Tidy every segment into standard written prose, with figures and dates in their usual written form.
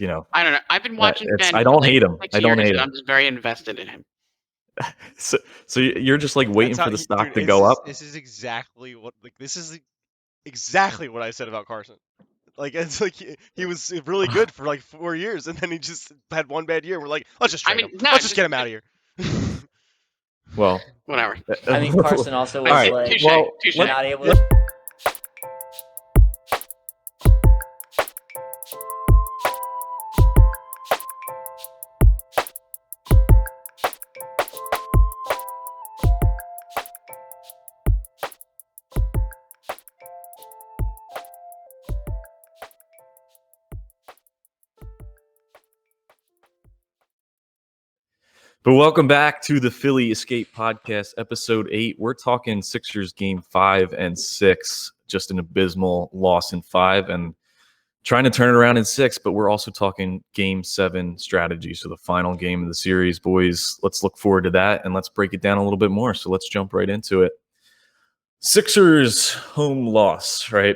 I don't know. I've been watching Ben. I don't hate him. I don't hate him. I'm just very invested in him. So you're just like waiting for the stock to go up. This is exactly what I said about Carson. Like it's like he was really good for like 4 years, and then he just had one bad year. We're like, let's just trade him. Let's just get him out of here. Well, whatever. I mean, Carson also was right. like touche. Not able to. But welcome back to the Philly Escape Podcast, Episode 8. We're talking Sixers Game 5 and 6, just an abysmal loss in 5, and trying to turn it around in 6, but we're also talking Game 7 strategy, so the final game of the series. Boys, let's look forward to that, and let's break it down a little bit more, so let's jump right into it. Sixers home loss, right?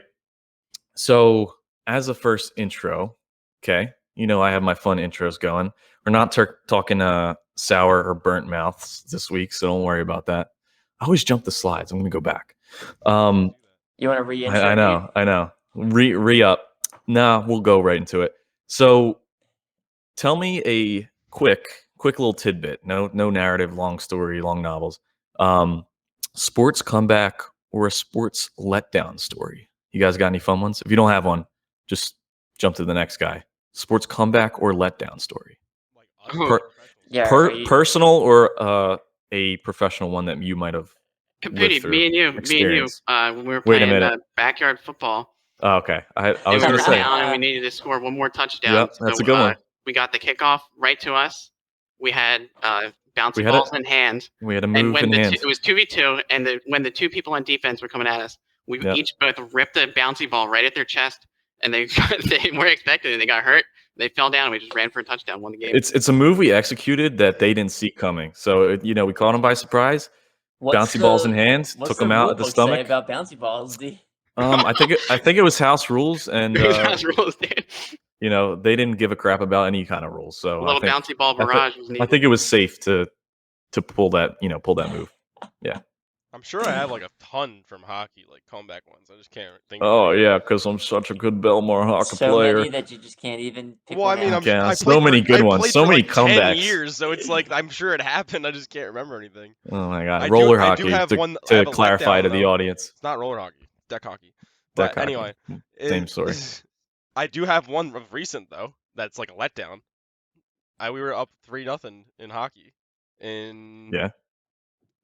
So as a first intro, okay, I have my fun intros going. We're not talking sour or burnt mouths this week, so don't worry about that. I always jump the slides. I'm going to go back. You want to re-intro? I know. Re-up. Nah, we'll go right into it. So tell me a quick little tidbit. No narrative, long story, long novels. Sports comeback or a sports letdown story. You guys got any fun ones? If you don't have one, just jump to the next guy. Sports comeback or letdown story. Personal or a professional one that you might have lived through. Me and you, when we were playing backyard football. Oh, okay. I was going to say. And we needed to score one more touchdown. Yep, that's a good one. We got the kickoff right to us. We had bouncy balls in hand. We had a move in hand. It was 2v2, and when the two people on defense were coming at us, we each both ripped a bouncy ball right at their chest, and they weren't expecting it. They got hurt. They fell down, and we just ran for a touchdown, won the game. It's a move we executed that they didn't see coming. So, we caught them by surprise. Bouncy balls in hand, took them out at the stomach. Say about bouncy balls, D? I think it was house rules, and house rules, dude. They didn't give a crap about any kind of rules. So a little bouncy ball barrage was needed. I think it was safe to pull that move. Yeah. I'm sure I have like a ton from hockey, like comeback ones. I just can't think. Oh yeah, because I'm such a good Belmore hockey player. So many that you just can't even pick well, I mean, I so many good ones, so many comebacks. 10 years, so it's like I'm sure it happened. I just can't remember anything. Oh my god, roller hockey. To clarify to the audience, it's not roller hockey, deck hockey. But anyway, same story. I do have one of recent though. That's like a letdown. We were up 3-0 in hockey,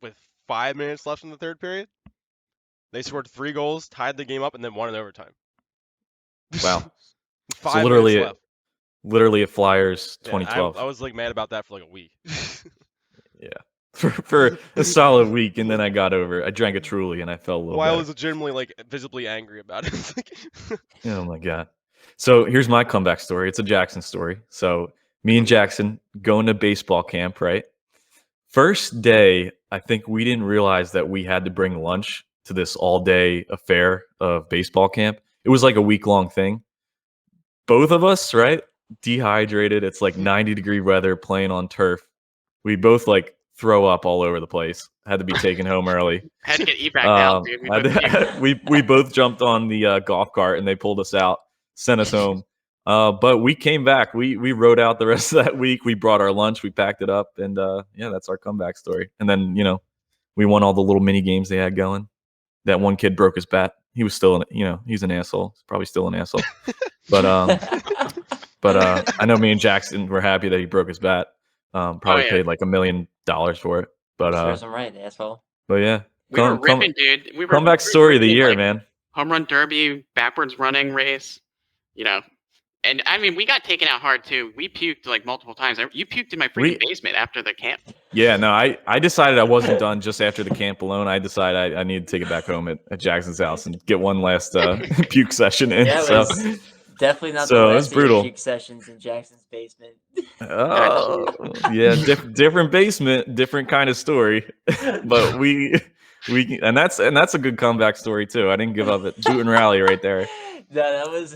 with 5 minutes left in the third period. They scored 3 goals, tied the game up, and then won in overtime. Wow. 5 so minutes left. Literally a Flyers 2012. I was like mad about that for like a week. Yeah. For a solid week, and then I got over it. I drank a Truly, and I felt a little I was legitimately like visibly angry about it. Oh my god. So here's my comeback story. It's a Jackson story. So me and Jackson going to baseball camp, right? First day, I think we didn't realize that we had to bring lunch to this all-day affair of baseball camp. It was like a week-long thing. Both of us, right? Dehydrated. It's like 90-degree weather, playing on turf. We both like throw up all over the place. Had to be taken home early. Had to get evac out, dude. We both jumped on the golf cart, and they pulled us out, sent us home. But we came back. We rode out the rest of that week. We brought our lunch. We packed it up, and that's our comeback story. And then we won all the little mini games they had going. That one kid broke his bat. He was still, he's an asshole. He's probably still an asshole. But I know me and Jackson were happy that he broke his bat. Paid like $1 million for it. But serves him right, asshole. But yeah, we were ripping, dude. We were comeback story of the year, man. Home run derby, backwards running race. And I mean, we got taken out hard too. We puked like multiple times. You puked in my freaking basement after the camp. Yeah, no, I decided I wasn't done just after the camp alone. I decided I needed to take it back home at Jackson's house and get one last puke session in. Yeah, it was definitely not the last puke sessions in Jackson's basement. Oh, yeah, different basement, different kind of story. But and that's a good comeback story too. I didn't give up at boot and rally right there. No, that was.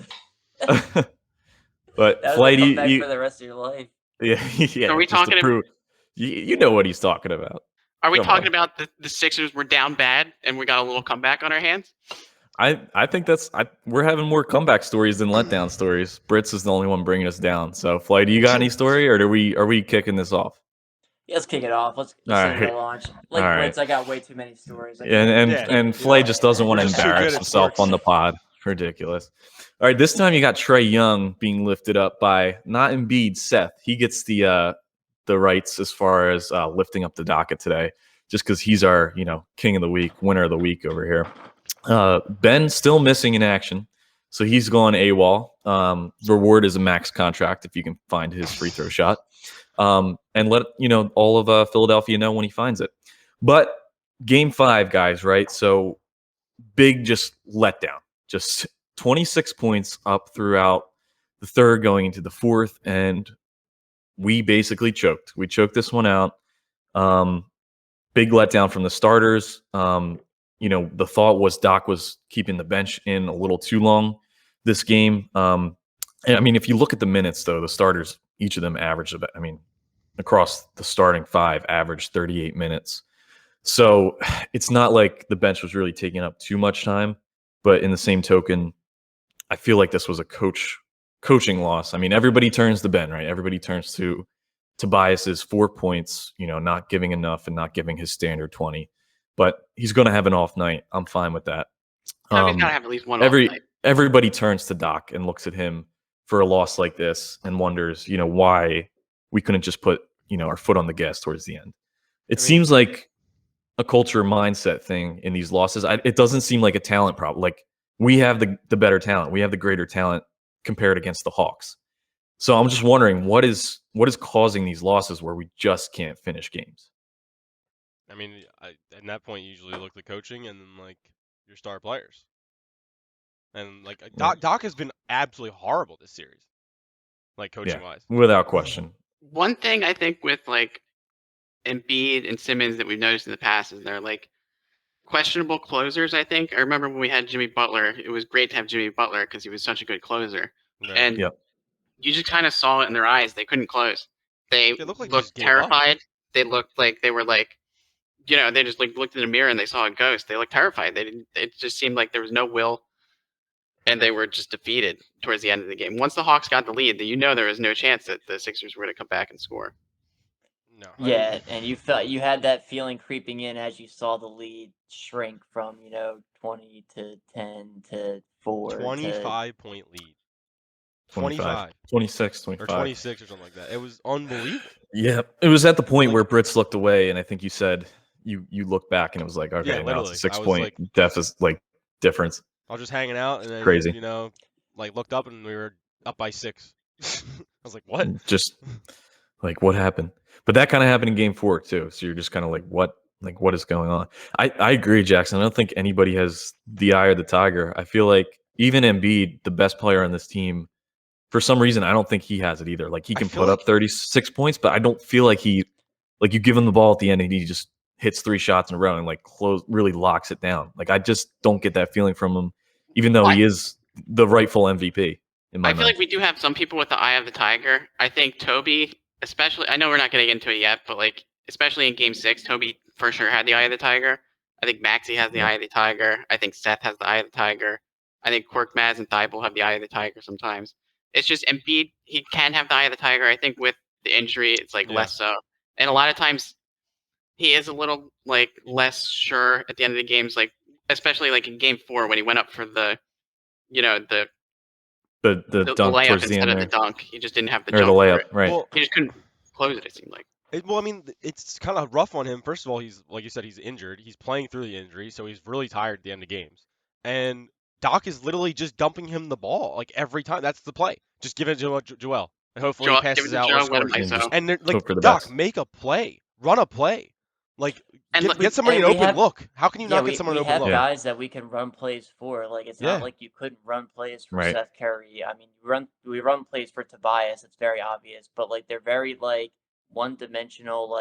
But that Flight, come back for the rest of your life. Yeah, yeah. Are we talking? You know what he's talking about. Are we talking about the Sixers were down bad and we got a little comeback on our hands? I think we're having more comeback stories than letdown stories. Brits is the only one bringing us down. So, Flight, do you got any story, or are we kicking this off? Yeah, let's kick it off. Let's save the launch. Like Brits, I got way too many stories. And Flay just doesn't want to embarrass himself on the pod. Ridiculous. All right, this time you got Trae Young being lifted up by not Embiid, Seth. He gets the rights as far as lifting up the docket today, just because he's our king of the week, winner of the week over here. Ben still missing in action, so he's gone AWOL. Reward is a max contract if you can find his free throw shot, and let all of Philadelphia know when he finds it. But Game 5, guys, right? So big, just letdown. Just 26 points up throughout the third, going into the fourth, and we basically choked. We choked this one out. Big letdown from the starters. The thought was Doc was keeping the bench in a little too long this game. And I mean, if you look at the minutes, though, the starters, each of them averaged about, across the starting 5, averaged 38 minutes. So it's not like the bench was really taking up too much time. But in the same token, I feel like this was a coaching loss. I mean, everybody turns to Ben, right? Everybody turns to Tobias's 4 points, not giving enough and not giving his standard 20. But he's going to have an off night. I'm fine with that. He's got to have at least one off night. Everybody turns to Doc and looks at him for a loss like this and wonders, why we couldn't just put, our foot on the gas towards the end. It seems like a culture mindset thing in these losses. It doesn't seem like a talent problem. Like, we have the better talent. We have the greater talent compared against the Hawks. So I'm just wondering what is causing these losses where we just can't finish games. I mean, at that point, you usually look at the coaching and then your star players. And Doc has been absolutely horrible this series, coaching wise, without question. One thing I think with Embiid and Simmons that we've noticed in the past is they're questionable closers. I think I remember when we had Jimmy Butler. It was great to have Jimmy Butler because he was such a good closer, and you just kind of saw it in their eyes. They couldn't close. They looked terrified. They looked like they were they just looked in the mirror and they saw a ghost. They looked terrified. They didn't. It just seemed like there was no will, and they were just defeated towards the end of the game. Once the Hawks got the lead, there was no chance that the Sixers were going to come back and score. No. Yeah, and you had that feeling creeping in as you saw the lead shrink from 20 to 10 to 4. 25-point lead. 26, or 26 or something like that. It was unbelievable. Yeah, it was at the point where Brits looked away, and I think you said you looked back and it was like, okay, now it's a 6-point deficit, difference. I was just hanging out and then crazy. Looked up and we were up by 6. I was like, what? Just what happened? But that kind of happened in Game 4 too. So you're just kind of what is going on? I agree, Jackson. I don't think anybody has the eye of the tiger. I feel like even Embiid, the best player on this team, for some reason, I don't think he has it either. He can put up 36 points, but I don't feel like you give him the ball at the end and he just hits 3 shots in a row and really locks it down. I just don't get that feeling from him, even though he is the rightful MVP. I feel like we do have some people with the eye of the tiger. I think Toby, especially, I know we're not going to get into it yet, but especially in Game 6, Toby for sure had the eye of the tiger. I think Maxey has the eye of the tiger. I think Seth has the eye of the tiger. I think Quirk, Maz, and Thibault have the eye of the tiger sometimes. It's just Embiid, he can have the eye of the tiger. I think with the injury, it's less so. And a lot of times, he is a little less sure at the end of the games, especially in Game 4 when he went up for the dunk layup towards the instead end of the dunk. He just didn't have the or jump the layup, for it. right? Well, he just couldn't close it. It seemed like. It's kind of rough on him. First of all, he's like you said, he's injured. He's playing through the injury, so he's really tired at the end of games. And Doc is literally just dumping him the ball every time. That's the play. Just give it to Joel. And hopefully he passes out or scores. And they're Doc, make a play. Run a play. Get somebody an open look. How can you not get someone an open look? We have guys that we can run plays for. It's not like you couldn't run plays for Seth Curry. I mean, we run plays for Tobias. It's very obvious. But they're very one-dimensional.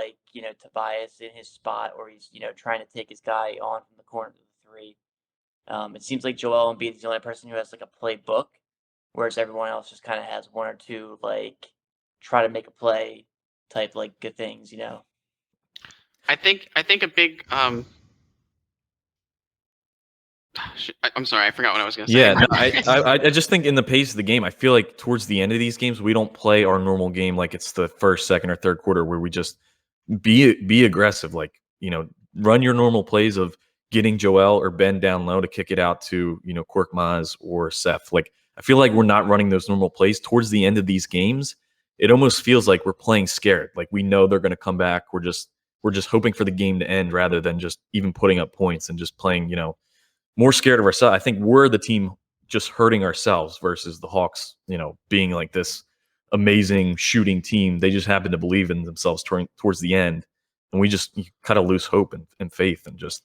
Tobias in his spot, or he's trying to take his guy on from the corner to the 3. It seems like Joel Embiid is the only person who has a playbook. whereas everyone else just kind of has one or two like try to make a play type like good things, I think a big I'm sorry, I forgot what I was going to say. Yeah, no, I just think in the pace of the game, I feel like towards the end of these games, we don't play our normal game like it's the first, second, or third quarter where we just be aggressive, like run your normal plays of getting Joel or Ben down low to kick it out to Quirk Maz or Seth. Like I feel like we're not running those normal plays towards the end of these games. It almost feels like we're playing scared. Like we know they're going to come back. We're just hoping for the game to end rather than just even putting up points and just playing more scared of ourselves. I think we're the team just hurting ourselves versus the Hawks, being like this amazing shooting team. They just happen to believe in themselves towards the end. And we just kind of lose hope and faith and just,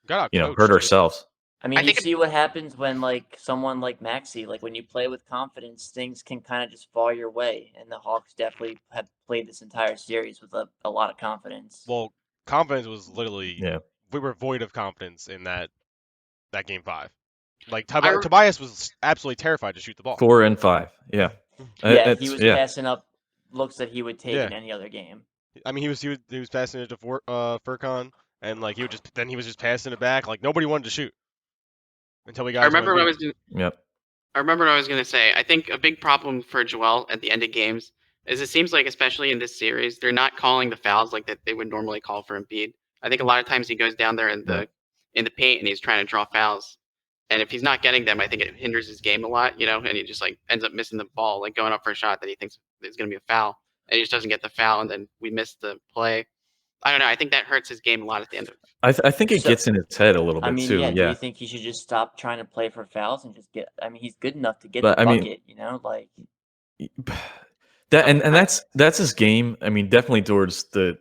hurt ourselves. I mean, you see what happens when like someone like Maxey, like when you play with confidence, things can kind of just fall your way. And the Hawks definitely have played this entire series with a lot of confidence. Well, confidence was literally, we were void of confidence in that game 5. Like Tobias was absolutely terrified to shoot the ball. 4 and 5, yeah. Yeah, he was passing up looks that he would take in any other game. I mean, he was passing it to Furkan, and like he was just passing it back. Like nobody wanted to shoot until we got. I remember what I was doing. Yep. I remember what I was going to say. I think a big problem for Joel at the end of games is it seems like, especially in this series, they're not calling the fouls like that they would normally call for Embiid. I think a lot of times he goes down there in the paint and he's trying to draw fouls. And if he's not getting them, I think it hinders his game a lot, and he just like ends up missing the ball, like going up for a shot that he thinks is going to be a foul, and he just doesn't get the foul, and then we miss the play. I don't know. I think that hurts his game a lot at the end of it. I think it gets in his head a little bit too. Do you think he should just stop trying to play for fouls and just get? I mean, he's good enough to get the bucket, like that. And that's his game. I mean, definitely towards the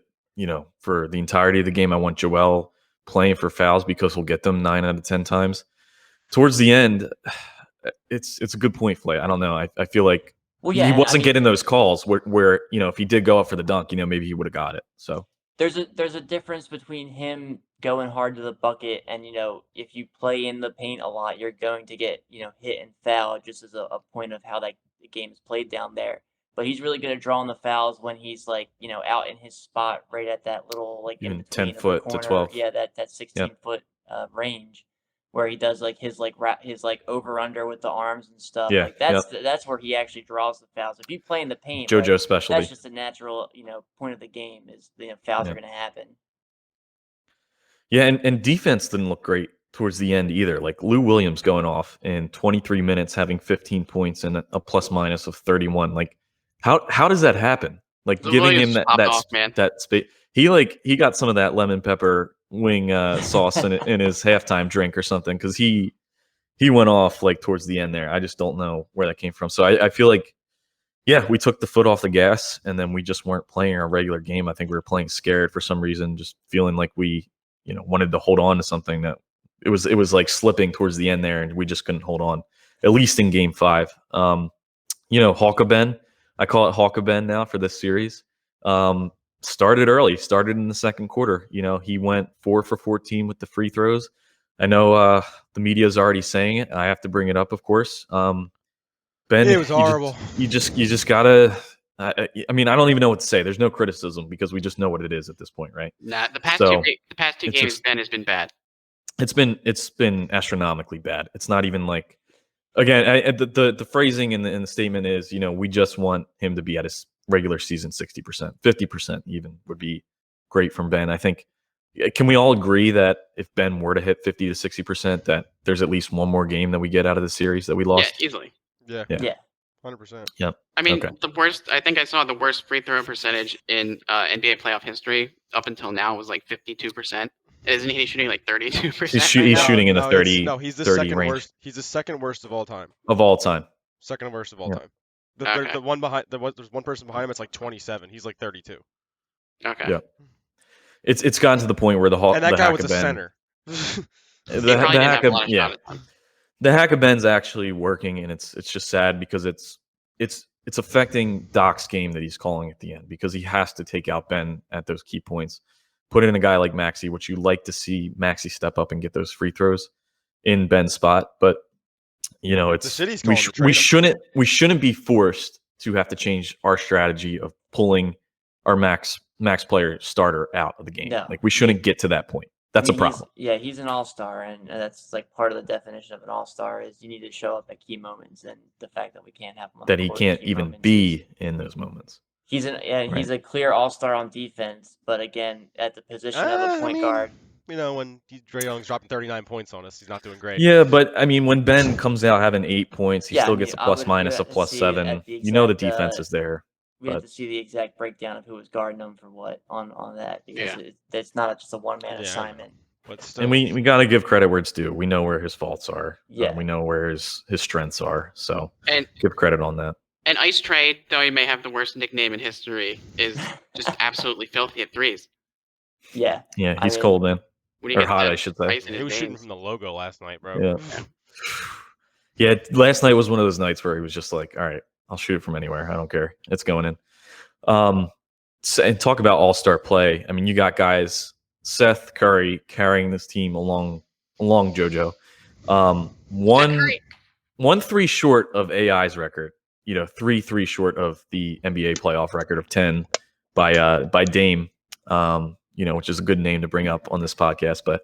for the entirety of the game, I want Joel playing for fouls because he'll get them 9 out of 10 times. Towards the end, it's a good point, Flay. I don't know. I feel like he wasn't getting those calls where if he did go up for the dunk, maybe he would have got it. So there's a difference between him going hard to the bucket and if you play in the paint a lot, you're going to get hit and foul just as a point of how that the game is played down there. But he's really good at drawing the fouls when he's like out in his spot right at that little like in 10 foot to 12. Yeah, that 16 foot range. Where he does like his over under with the arms and stuff. Yeah, like that's where he actually draws the fouls. If you play in the paint, JoJo specialty. That's just a natural point of the game is fouls are going to happen. Yeah, and defense didn't look great towards the end either. Like Lou Williams going off in 23 minutes, having 15 points and a plus minus of 31. Like how does that happen? Like Lou giving Williams him that space. He got some of that lemon pepper wing sauce in his halftime drink or something because he went off like towards the end there. I just don't know where that came from. So I feel like we took the foot off the gas and then we just weren't playing our regular game. I think we were playing scared for some reason, just feeling like we wanted to hold on to something that it was like slipping towards the end there and we just couldn't hold on, at least in game 5. Hawkaben, I call it Hawkaben now for this series. Started early, started in the second quarter. He went 4 for 14 with the free throws. I know the media is already saying it. I have to bring it up, of course. Ben, it was horrible. You just gotta. I mean, I don't even know what to say. There's no criticism because we just know what it is at this point, right? Nah, the past two games, Ben has been bad. It's been astronomically bad. It's not even like. Again, the phrasing in the statement is, we just want him to be at his regular season 60%, 50% even would be great from Ben. I think, can we all agree that if Ben were to hit 50 to 60%, that there's at least one more game that we get out of the series that we lost? Yeah, easily. Yeah. 100%. Yep. I mean, the worst. I think I saw the worst free throw percentage in NBA playoff history up until now was like 52%. Isn't he shooting like 32%? He's shooting in the 30. No, he's the 30 second range. worst. He's the second worst of all time. Of all time. Second worst of all time. The one behind. There's one person behind him. It's like 27. He's like 32. Okay. Yeah. It's gotten to the point where the guy was a center. The hack of Ben's actually working, and it's just sad because it's affecting Doc's game that he's calling at the end because he has to take out Ben at those key points. Put in a guy like Maxey, which you like to see Maxey step up and get those free throws in Ben's spot. But it's The city's we, calling to we trade him. shouldn't be forced to have to change our strategy of pulling our max player starter out of the game. No. Like we shouldn't get to that point. That's a problem. He's an all-star, and that's like part of the definition of an all-star is you need to show up at key moments, and the fact that we can't have him on That the he court can't at key even moments be in those moments. He's a clear all-star on defense, but again, at the position of a point guard. When Dre Young's dropping 39 points on us, he's not doing great. Yeah, but I mean, when Ben comes out having 8 points, he still gets a plus minus a plus 7. The defense is there. We have to see the exact breakdown of who was guarding him for what on that because it's not just a one-man assignment. But still, and we got to give credit where it's due. We know where his faults are. Yeah. We know where his strengths are. So and give credit on that. And Ice Trey, though he may have the worst nickname in history, is just absolutely filthy at threes. Yeah. Yeah, he's cold, man. Or hot, I should say. He was shooting from the logo last night, bro. Yeah. Yeah, last night was one of those nights where he was just like, all right, I'll shoot it from anywhere. I don't care. It's going in. And talk about all-star play. I mean, you got guys, Seth Curry carrying this team along JoJo. 1-3 short of AI's record. 3-3 short of the NBA playoff record of 10 by Dame. Which is a good name to bring up on this podcast. But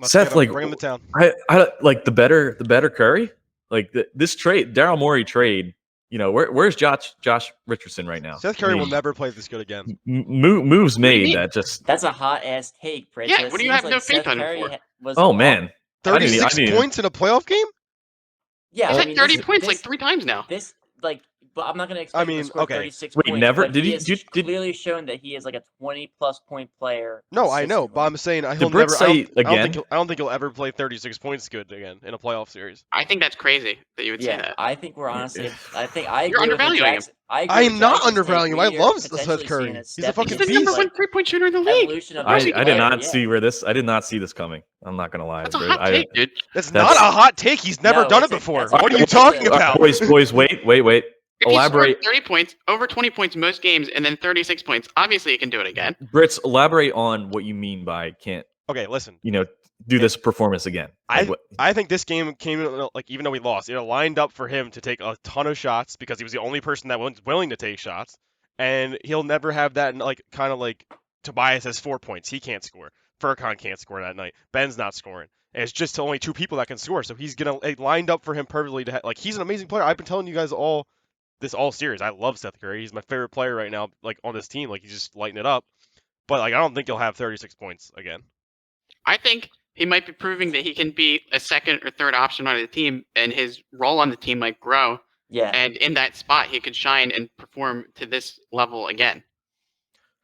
Seth, bring him to town. I like the better Curry. Like this trade, Daryl Morey trade. Where's Josh Richardson right now? Seth Curry will never play this good again. Moves made that just. That's a hot ass take, Bridge. Yeah, what do you have no faith on him for? Oh man, 36 points in a playoff game. Yeah, he's had 30 points like 3 times now. But I'm not going to expect him to score 36 Wait, points. never? Did he? Clearly shown that he is like a 20-plus point player. No, I know, but I'm saying he'll never. I don't think he'll ever play 36 points good again in a playoff series. I think that's crazy that you would say that. I think we're honestly. You're undervaluing him. I am not undervaluing him. I love Seth Curry. He's a fucking beast. He's the number 1 3-point shooter in the league. I did not see I did not see this coming. I'm not gonna lie. That's a hot take, dude. That's not a hot take. He's never done it before. What are you talking about? Boys, wait. If elaborate. He 30 points, over 20 points most games, and then 36 points, obviously he can do it again. Brits, elaborate on what you mean by can't. Okay, listen. Do this performance again. I think this game came even though we lost, it lined up for him to take a ton of shots because he was the only person that was willing to take shots, and he'll never have that kind of like Tobias has 4 points, he can't score. Furkan can't score that night. Ben's not scoring. And it's just only 2 people that can score, so it lined up for him perfectly to he's an amazing player. I've been telling you guys all series. I love Seth Curry. He's my favorite player right now, on this team. He's just lighting it up. But I don't think he'll have 36 points again. I think he might be proving that he can be a second or third option on the team, and his role on the team might grow. Yeah. And in that spot, he could shine and perform to this level again.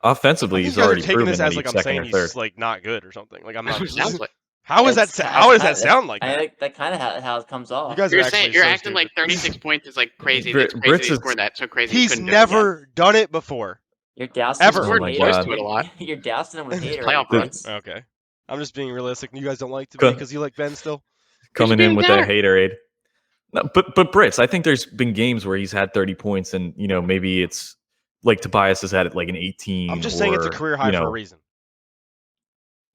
Offensively, he's already taking proven this that as he's I'm second saying or third. he's not good or something. I'm not. How does that sound like that? That kind of how it comes off. You guys you're acting like 36 points is crazy. It's crazy Brits to score that so crazy. He's never done it before. You're dousing ever. him with haters. To it a lot. You're dousing him with haters. Okay. I'm just being realistic. You guys don't like to be because you like Ben still. Coming in with that haterade. No, but Brits, I think there's been games where he's had 30 points, and maybe it's like Tobias has had it like an 18. I'm just saying it's a career high for a reason.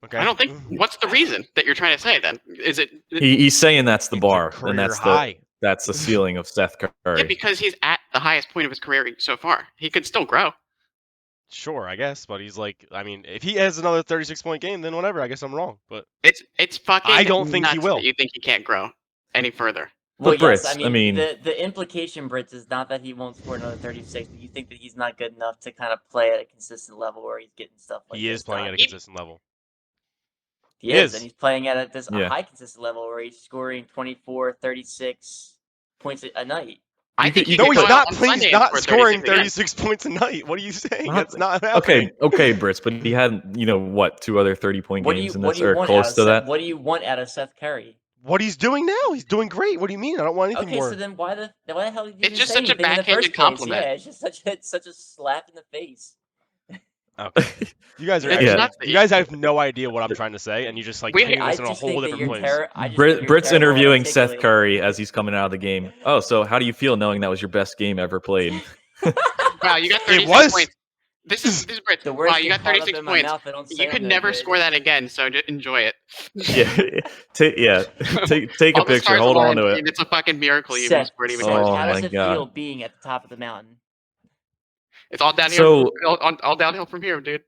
Okay. I don't think. What's the reason that you're trying to say then? Is it? He's saying that's the bar, and that's the ceiling of Seth Curry. Yeah, because he's at the highest point of his career so far. He could still grow. Sure, I guess, but he's if he has another 36-point game, then whatever. I guess I'm wrong, but it's fucking. I don't think he will. You think he can't grow any further? Well, Brits, yes, I mean the implication, Brits, is not that he won't score another 36, but you think that he's not good enough to kind of play at a consistent level where he's getting stuff like this. He is playing at a consistent level. He is, and he's playing at a high consistent level where he's scoring 24, 36 points a night. I think he's not scoring 36 points a night. What are you saying? That's not happening. Okay, Brits, but he had 2 other 30-point games in this or close to that. What do you want out of Seth Curry? What he's doing now, he's doing great. What do you mean? I don't want anything more. Okay, so then why the hell did you It's just say such a anything in the backhanded first compliment. place? Yeah, it's just such a slap in the face. Okay. You guys are you guys have no idea what I'm trying to say, and you just painting this in a whole different place. Brits interviewing Seth Curry as he's coming out of the game. Oh, so how do you feel knowing that was your best game ever played? Wow, you got 36 points. This is Brits. The words Wow, you get got caught up 36 in my points. mouth. I don't say You could I'm no never good. score that again, so just enjoy it. Take a All the picture. stars Hold on aligned, to it. and it's a fucking miracle you even Seth, scored even Seth, close Oh to how that. does my it God. feel being at the top of the mountain? It's all downhill. So All downhill from here, dude.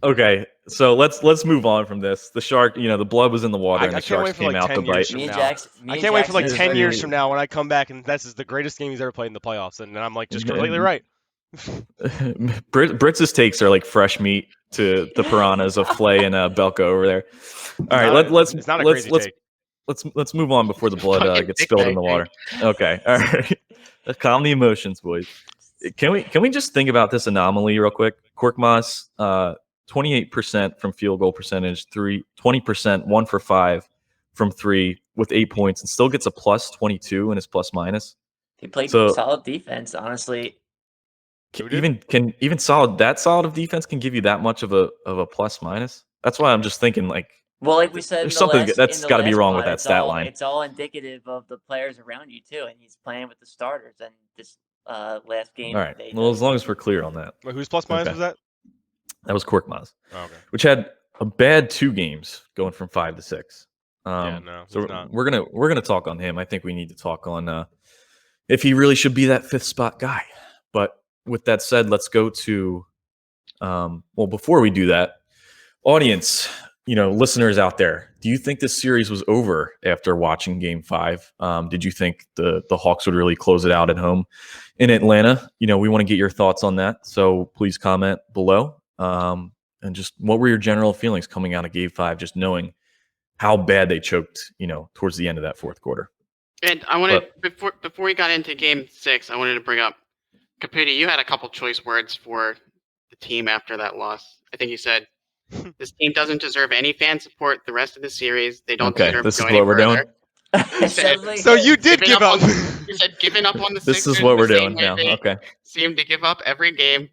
okay, so let's move on from this. The shark, the blood was in the water, and I the can't sharks wait for came like out to 10 years bite. from Me and now. Jackson. I can't wait for like 10 years Dude. from now when I come back and this is the greatest game he's ever played in the playoffs, and I'm like just completely right. Brits' takes are like fresh meat to the piranhas of Flay and Belko over there. All right, It's not a crazy take. let's move on before the blood Fucking gets dick spilled in bag the water. Okay, all right. Calm the emotions, boys. Can we just think about this anomaly real quick? Korkmaz, 28% from field goal percentage, 20%, 1 for 5 from 3 with 8 points, and still gets a plus 22 in his plus minus. He played So- solid defense, honestly. Who did? Even solid of defense can give you that much of a plus minus. That's why I'm just thinking like Well, like we said, there's something that's got to be wrong with that stat line. It's all indicative of the players around you too, and he's playing with the starters. And this last game, All right. Well, as long as we're clear on that, Wait, whose plus minus Okay. was that? that was Korkmaz, Oh, okay. which had a bad 2 games going from 5 to 6. No, so he's not. we're gonna talk on him. I think we need to talk on if he really should be that 5th spot guy. But with that said, let's go to well, before we do that, audience, listeners out there, do you think this series was over after watching Game 5? Did you think the Hawks would really close it out at home in Atlanta? We want to get your thoughts on that, so please comment below. And just what were your general feelings coming out of Game 5, just knowing how bad they choked, towards the end of that 4th quarter? And I wanted before we got into Game 6, I wanted to bring up Caputi. You had a couple choice words for the team after that loss. I think you said this team doesn't deserve any fan support the rest of the series. They don't deserve this to is go what any we're further. doing. So you did give up. You said giving up on the This Sixers is what we're the same doing way now. they Okay. seem to give up every game.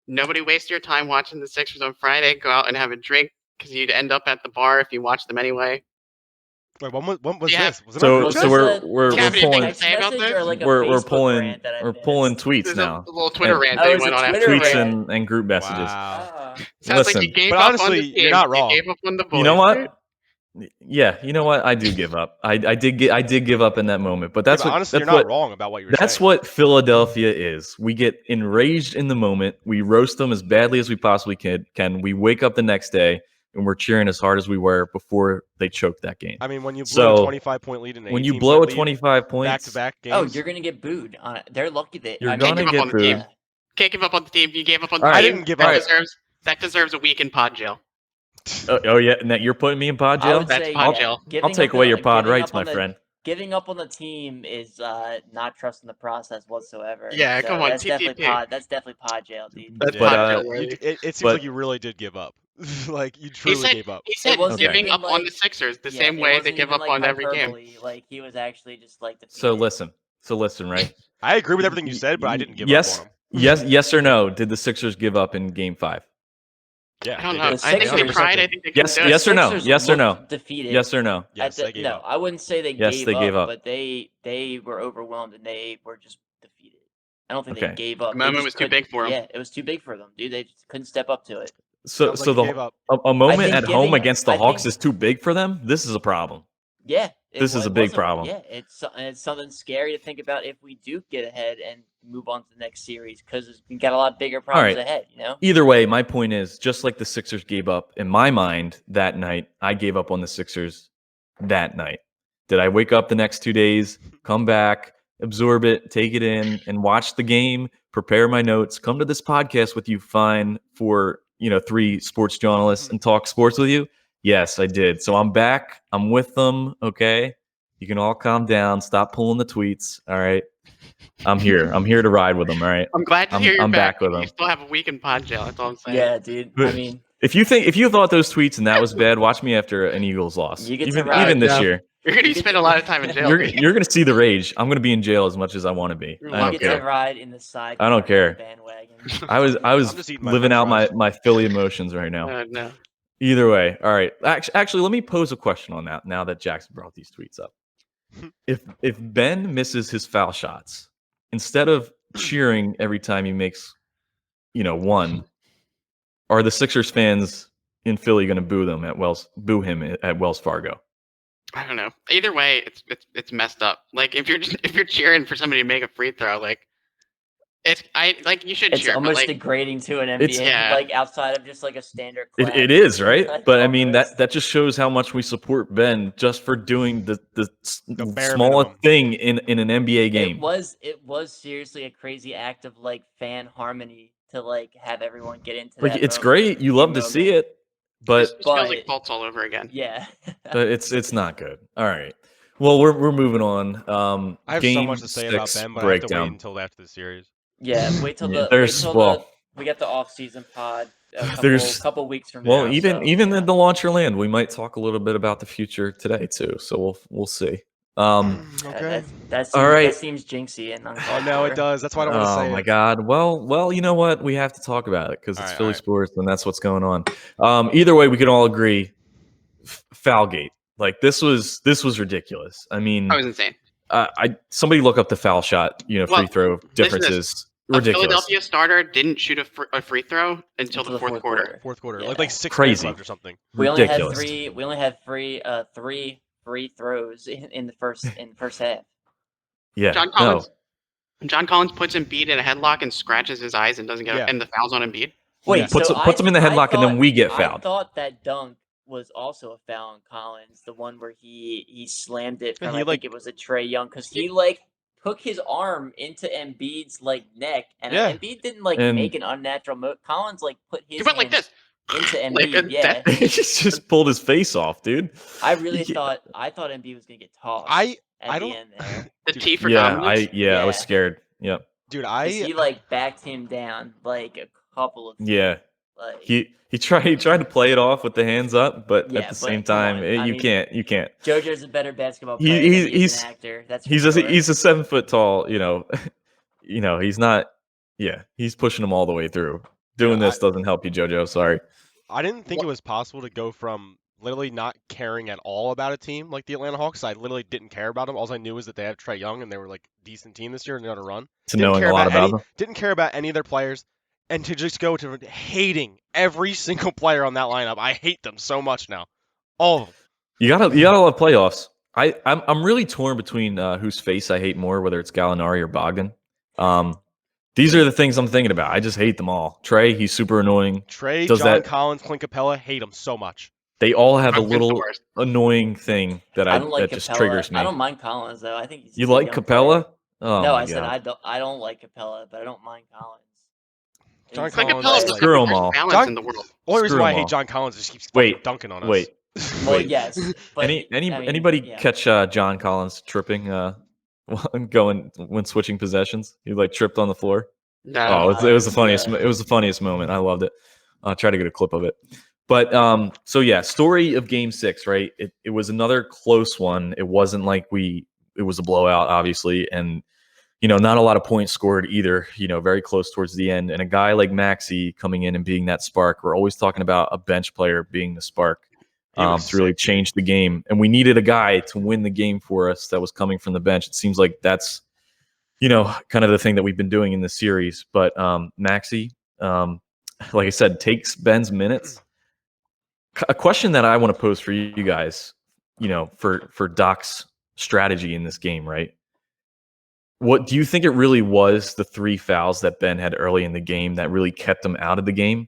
Nobody waste your time watching the Sixers on Friday. Go out and have a drink because you'd end up at the bar if you watch them anyway. Wait, when was Yeah. this? Was it on So group chat? we're Do you have anything pulling to say about this? we're pulling tweets There's now. a little Twitter rant Oh, that it's went a on Twitter after. rant. And group messages. Wow. Sounds like Listen, you gave but up honestly, on the team. you're not wrong. You gave up on the boys. You know what? Yeah, you know what? I do give up. I did give up in that moment. But that's Yeah, but what honestly, that's you're what not wrong about what you're that's saying. what Philadelphia is. We get enraged in the moment. We roast them as badly as we possibly can. We wake up the next day and we're cheering as hard as we were before they choked that game. I mean, when you blow a 25-point lead in when you blow a 25 points back-to-back games. Oh, you're gonna get booed on it. They're lucky that You're gonna get booed. Yeah. Can't give up on the team. You gave up on the All team. right. I didn't give up. That deserves a week in pod jail. Oh yeah, and that you're putting me in pod I jail? would That's say, pod yeah, jail. giving I'll take up away on- your pod giving rights, up on my the- friend. Giving up on the team is not trusting the process whatsoever. Yeah, So come on, that's definitely TTP. pod jail, dude. That's But, pod jail worthy. It seems but- like you really did give up. Like you He truly said, gave up. he said wasn't giving even up on like- the Sixers the Yeah, same it way they wasn't give even, up like, on every game. hyperbole. Like he was actually just like defeated. So listen, right? I agree with everything you said, but I didn't give yes, up on him. yes or no? Did the Sixers give up in Game 5? Yeah, I don't they know. did. The I think they Sixers- tried. I think they Yes, could do it. yes or no? Sixers Yes or no? looked defeated. Yes or no? Yes, they gave up. I wouldn't say they Yes, gave they up, gave up. but they were overwhelmed and they were just defeated. I don't think Okay. they gave up. The They moment just was too couldn't- big for 'em. Yeah, it was too big for them, dude. They just couldn't step up to it. So Sounds like you gave up. a moment think at home giving- against the I Hawks think- is too big for them. This is a problem. Yeah, This is a big wasn't- problem. Yeah, it's something scary to think about if we do get ahead and move on to the next series because we got a lot bigger problems right. ahead. You know. Either way, my point is, just like the Sixers gave up in my mind that night, I gave up on the Sixers that night. Did I wake up the next 2 days, come back, absorb it, take it in, and watch the game, prepare my notes, come to this podcast with you fine for 3 sports journalists and talk sports with you? Yes, I did. So I'm back. I'm with them. Okay. You can all calm down. Stop pulling the tweets. All right. I'm here. I'm here to ride with them. All right. I'm glad to hear you're I'm back. back with You them. still have a week in pod jail. That's all I'm saying. Yeah, dude. I mean, If you thought those tweets and that was bad, watch me after an Eagles loss. You get to even ride, this yeah. year. You're gonna spend a lot of time in jail. You're gonna see the rage. I'm gonna be in jail as much as I want to be. You I you don't get to care. ride in the side. I don't care. Bandwagon. I was I'm just eating my living out french my Philly emotions right now. No. Either way, all right. Actually, let me pose a question on that. Now that Jackson brought these tweets up, if Ben misses his foul shots, instead of cheering every time he makes one, are the Sixers fans in Philly going to boo him at Wells Fargo? I don't know. Either way, it's messed up. Like if you're cheering for somebody to make a free throw, like you should It's cheer, but almost like degrading to an NBA, yeah. like outside of just like a standard clap. It is, right? But I mean Almost. that just shows how much we support Ben just for doing the bare smallest minimum. thing in an NBA game. It was seriously a crazy act of like fan harmony to like have everyone get into Like that. it's great. You love to see it, This but feels like faults all over again. Yeah. but it's not good. All right. Well, we're moving on. I have so much to say about Ben, but I have to wait until after the series. Yeah, wait till we get the off-season pod a couple weeks from now. Even in the launcher land, we might talk a little bit about the future today too. So we'll see. Okay. That seems jinxy and uncalled for. It does. That's why I don't want to say it. Oh my God. Well, you know what? We have to talk about it because it's Philly sports and that's what's going on. Either way, we can all agree. Foulgate. Like this was ridiculous. I mean, that was insane. Somebody look up the foul shot, free throw differences. Ridiculous. A Philadelphia starter didn't shoot a free throw until the fourth quarter. Fourth quarter, yeah. like 6 minutes left or something. We only had three free throws in the first half. Yeah. John Collins puts Embiid in a headlock and scratches his eyes and doesn't get and the foul's on Embiid. Wait, puts him in the headlock and then we get fouled. I thought that dunk was also a foul on Collins, the one where he slammed it from I think it was a Trae Young, because he took his arm into Embiid's neck, and Embiid didn't make an unnatural move. Collins put his hand like this into Embiid. He just pulled his face off, dude. I thought Embiid was gonna get tossed. I the don't. End there. The T for dominance. I was scared. Yep. Dude, he backed him down a couple of times. Yeah. He tried to play it off with the hands up, but at the same time, you can't. JoJo's a better basketball player. He's an actor. That's he's a 7 foot tall. He's not. Yeah, he's pushing him all the way through. Doing this doesn't help you, JoJo. Sorry. I didn't think it was possible to go from literally not caring at all about a team like the Atlanta Hawks. I literally didn't care about them. All I knew was that they had Trae Young and they were a decent team this year and they're on a run. To knowing a lot about them. Didn't care about any of their players. And to just go to hating every single player on that lineup, I hate them so much now. All of them. You gotta love playoffs. I'm really torn between whose face I hate more, whether it's Gallinari or Bogdan. These are the things I'm thinking about. I just hate them all. Trae, he's super annoying. John Collins, Clint Capella, hate him so much. They all have a little annoying thing that just triggers me. I don't mind Collins though. I think you like Capella. Oh, no, I said I don't like Capella, but I don't mind Collins. John Collins, screw them all. In the world. Only reason why I hate John Collins is he keeps dunking on us. Well, yes. But anybody catch John Collins tripping when switching possessions? He tripped on the floor. No. It was the funniest. It was the funniest moment. I loved it. I'll try to get a clip of it. But story of Game 6, right? It was another close one. It wasn't it was a blowout, obviously, and not a lot of points scored either. Very close towards the end. And a guy like Maxey coming in and being that spark. We're always talking about a bench player being the spark to really change the game. And we needed a guy to win the game for us that was coming from the bench. It seems like that's kind of the thing that we've been doing in this series. But Maxey, like I said, takes Ben's minutes. A question that I want to pose for you guys, for Doc's strategy in this game, right? What do you think it really was, the 3 fouls that Ben had early in the game that really kept him out of the game?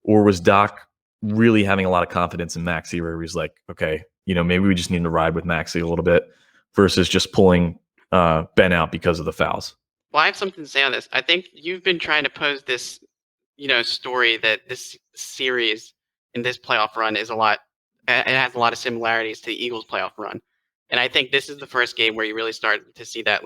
Or was Doc really having a lot of confidence in Maxey where he's like, okay, maybe we just need to ride with Maxey a little bit versus just pulling Ben out because of the fouls? Well, I have something to say on this. I think you've been trying to pose this, story that this series in this playoff run it has a lot of similarities to the Eagles playoff run. And I think this is the first game where you really start to see that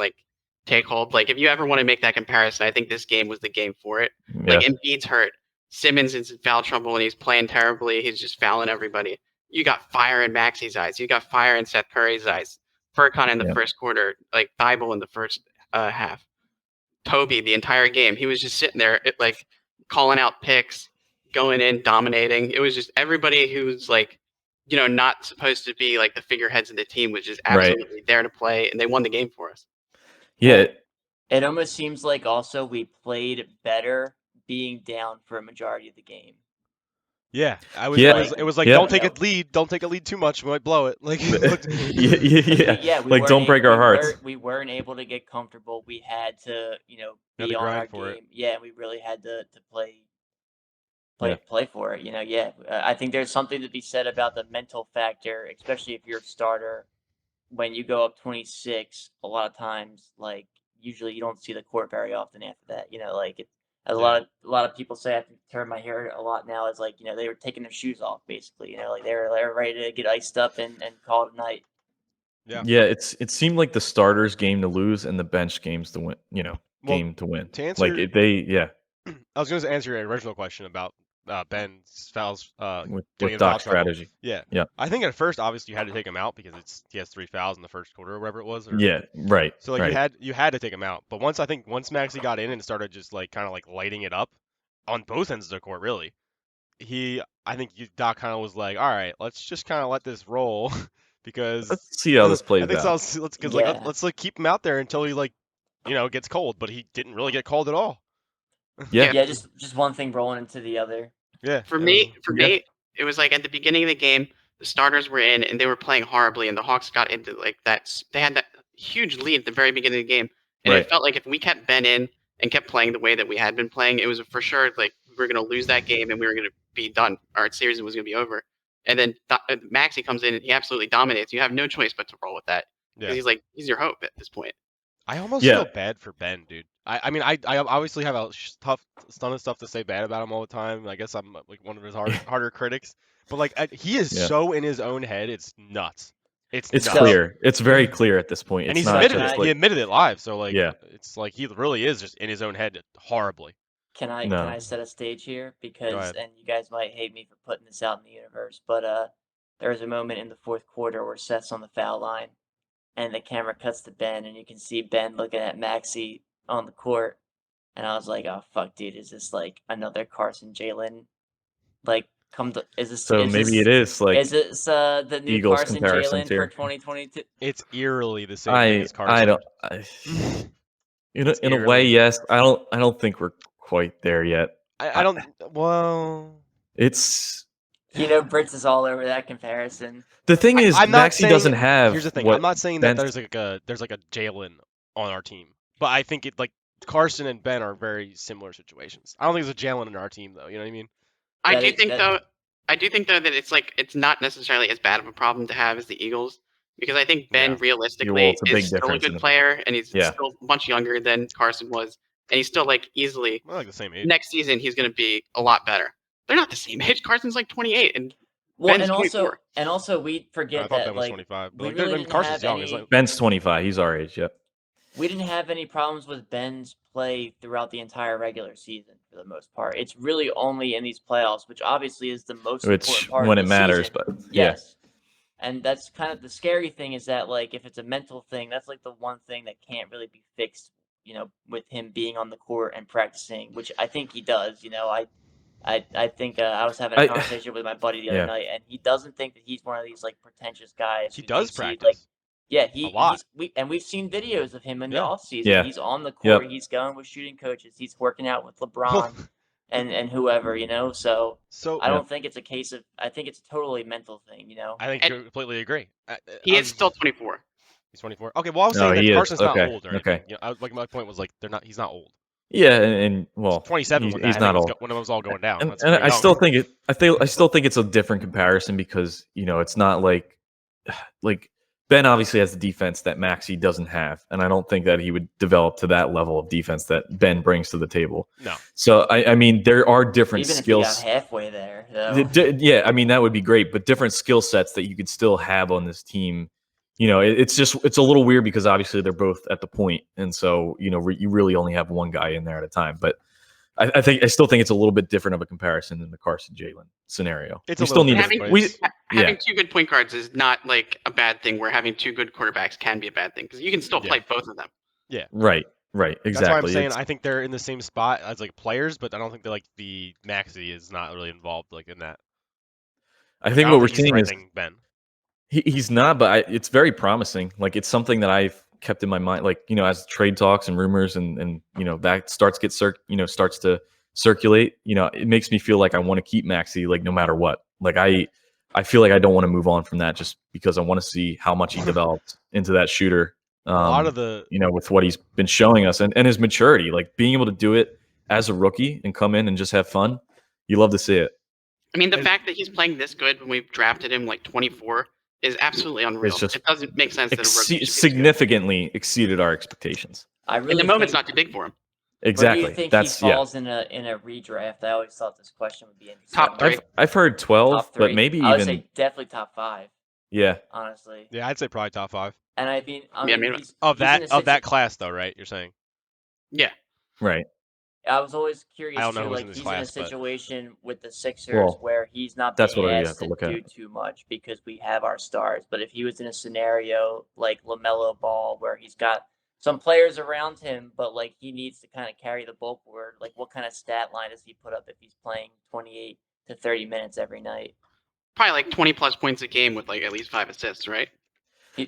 take hold. If you ever want to make that comparison, I think this game was the game for it. Yeah. Embiid's hurt. Simmons is in foul trouble and he's playing terribly. He's just fouling everybody. You got fire in Maxey's eyes. You got fire in Seth Curry's eyes. Furkan in the first quarter, Thibault in the first half. Toby the entire game. He was just sitting there calling out picks, going in, dominating. It was just everybody who's not supposed to be the figureheads of the team was just absolutely there to play, and they won the game for us. Yeah. It almost seems like also we played better being down for a majority of the game. Yeah, it was like Yeah. don't take a lead too much, we might blow it. Like yeah. We like don't break our hearts. We weren't able to get comfortable. We had to, be to on grind our for it. game. Yeah, we really had to play Yeah. play for it. I think there's something to be said about the mental factor, especially if you're a starter. When you go up 26, a lot of times, like usually you don't see the court very often after that. A lot of people say, I think the term I hear a lot now is like, they were taking their shoes off basically. Like they're ready to get iced up and call it a night. Yeah, it seemed like the starters game to lose and the bench games to win. Game to win. To answer, I was going to answer your original question about Ben's fouls, with getting in Doc's foul trouble. strategy. Yeah. Yeah. I think at first, obviously, you had to take him out because he has 3 fouls in the first quarter or whatever it was. Yeah, right. So like right. you had to take him out. But once Maxey got in and started just like kind of like lighting it up on both ends of the court, really, I think Doc kind of was like, all right, let's just kind of let this roll because Let's see how this plays I think out. so. Let's like keep him out there until he gets cold. But he didn't really get cold at all. Yeah. Just one thing rolling into the other. Yeah. For me, it was like at the beginning of the game, the starters were in and they were playing horribly, and the Hawks got into like that. They had that huge lead at the very beginning of the game, and it felt like if we kept Ben in and kept playing the way that we had been playing, it was for sure like we were going to lose that game and we were going to be done. Our series was going to be over. And then Maxey comes in and he absolutely dominates. You have no choice but to roll with that because he's your hope at this point. I almost feel bad for Ben, dude. I mean, I obviously have a ton of stuff to say bad about him all the time. I guess I'm like one of his harder critics. But like, he is so in his own head, it's nuts. It's nuts. Clear. It's very clear at this point. And it's he's not admitted it. like, he admitted it live. So like, it's like he really is just in his own head horribly. Can I set a stage here? Because, and you guys might hate me for putting this out in the universe, but there was a moment in the fourth quarter where Seth's on the foul line, and the camera cuts to Ben, and you can see Ben looking at Maxey on the court, and I was like, oh fuck, dude, is this like another Carson Jalen? Like, is this? So maybe it is like. Is this the new Eagles Carson Jalen for 2022? It's eerily the same thing as Carson. I don't. In a way, yes. I don't think we're quite there yet. I don't. Well, it's. Brits is all over that comparison. The thing is, Maxey doesn't have. Here's the thing. I'm not saying that there's like a Jalen on our team, but I think Carson and Ben are very similar situations. I don't think there's a Jalen in our team though. You know what I mean? I do think though that it's not necessarily as bad of a problem to have as the Eagles, because I think Ben realistically is still a good player, and he's still much younger than Carson was, and he's still like easily the same age. Next season he's going to be a lot better. They're not the same age. Carson's like 28, and Ben's 24. And also we forget that Ben was 25. We really Carson's young. Ben's 25. He's our age. Yep. We didn't have any problems with Ben's play throughout the entire regular season for the most part. It's really only in these playoffs, which obviously is the most important part when of it the matters. season. But yes, and that's kind of the scary thing is that like if it's a mental thing, that's like the one thing that can't really be fixed. With him being on the court and practicing, which I think he does. I think I was having a conversation with my buddy the other night, and he doesn't think that he's one of these like pretentious guys. He does practice. We've seen videos of him in the off season. Yeah. He's on the court. He's going with shooting coaches. He's working out with LeBron and whoever. So I don't think it's a case of. I think it's a totally mental thing. I think you completely agree. He is still 24. He's 24. Okay, well I was saying that Carson's not old or anything. Like my point was like he's not old. Yeah, and well, 27. He's not old. When it was all going down. And I still think I still think it's a different comparison because it's not like Ben obviously has the defense that Maxey doesn't have, and I don't think that he would develop to that level of defense that Ben brings to the table. No. So I mean, there are different Even skills. If he got halfway there. Yeah, I mean that would be great, but different skill sets that you could still have on this team. It's a little weird because obviously they're both at the point, and so you really only have one guy in there at a time. But I still think it's a little bit different of a comparison than the Carson Jalen scenario. Having two good point guards is not like a bad thing. Where having two good quarterbacks can be a bad thing because you can still play both of them. Yeah. Right. Exactly. That's why I'm saying I think they're in the same spot as like players, but I don't think they're like the Maxey is not really involved like in that. I think what we're seeing is Ben. He's not, but it's very promising. Like it's something that I've kept in my mind. Like as trade talks and rumors and that starts to circulate, it makes me feel like I want to keep Maxey like no matter what. Like I feel like I don't want to move on from that just because I want to see how much he developed into that shooter. A lot of the with what he's been showing us and his maturity, like being able to do it as a rookie and come in and just have fun. You love to see it. I mean, the fact that he's playing this good when we drafted him like 24 is absolutely unreal. It doesn't make sense that a rookie significantly exceeded our expectations. In the moment's not too big for him. Exactly. Where do you think he falls in a redraft? I always thought this question would be interesting. Top 3. I've heard 12, but maybe even. I would say definitely top 5. Yeah. Honestly. Yeah, I'd say probably top 5. And I mean, he's of that class though, right? You're saying? Yeah. Right. I was always curious I don't know too, like in he's class, in a situation with the Sixers where he's not being asked to do too much because we have our stars. But if he was in a scenario like LaMelo Ball where he's got some players around him, but like he needs to kind of carry the ball forward, like what kind of stat line does he put up if he's playing 28 to 30 minutes every night? Probably like 20 plus points a game with like at least 5 assists, right? You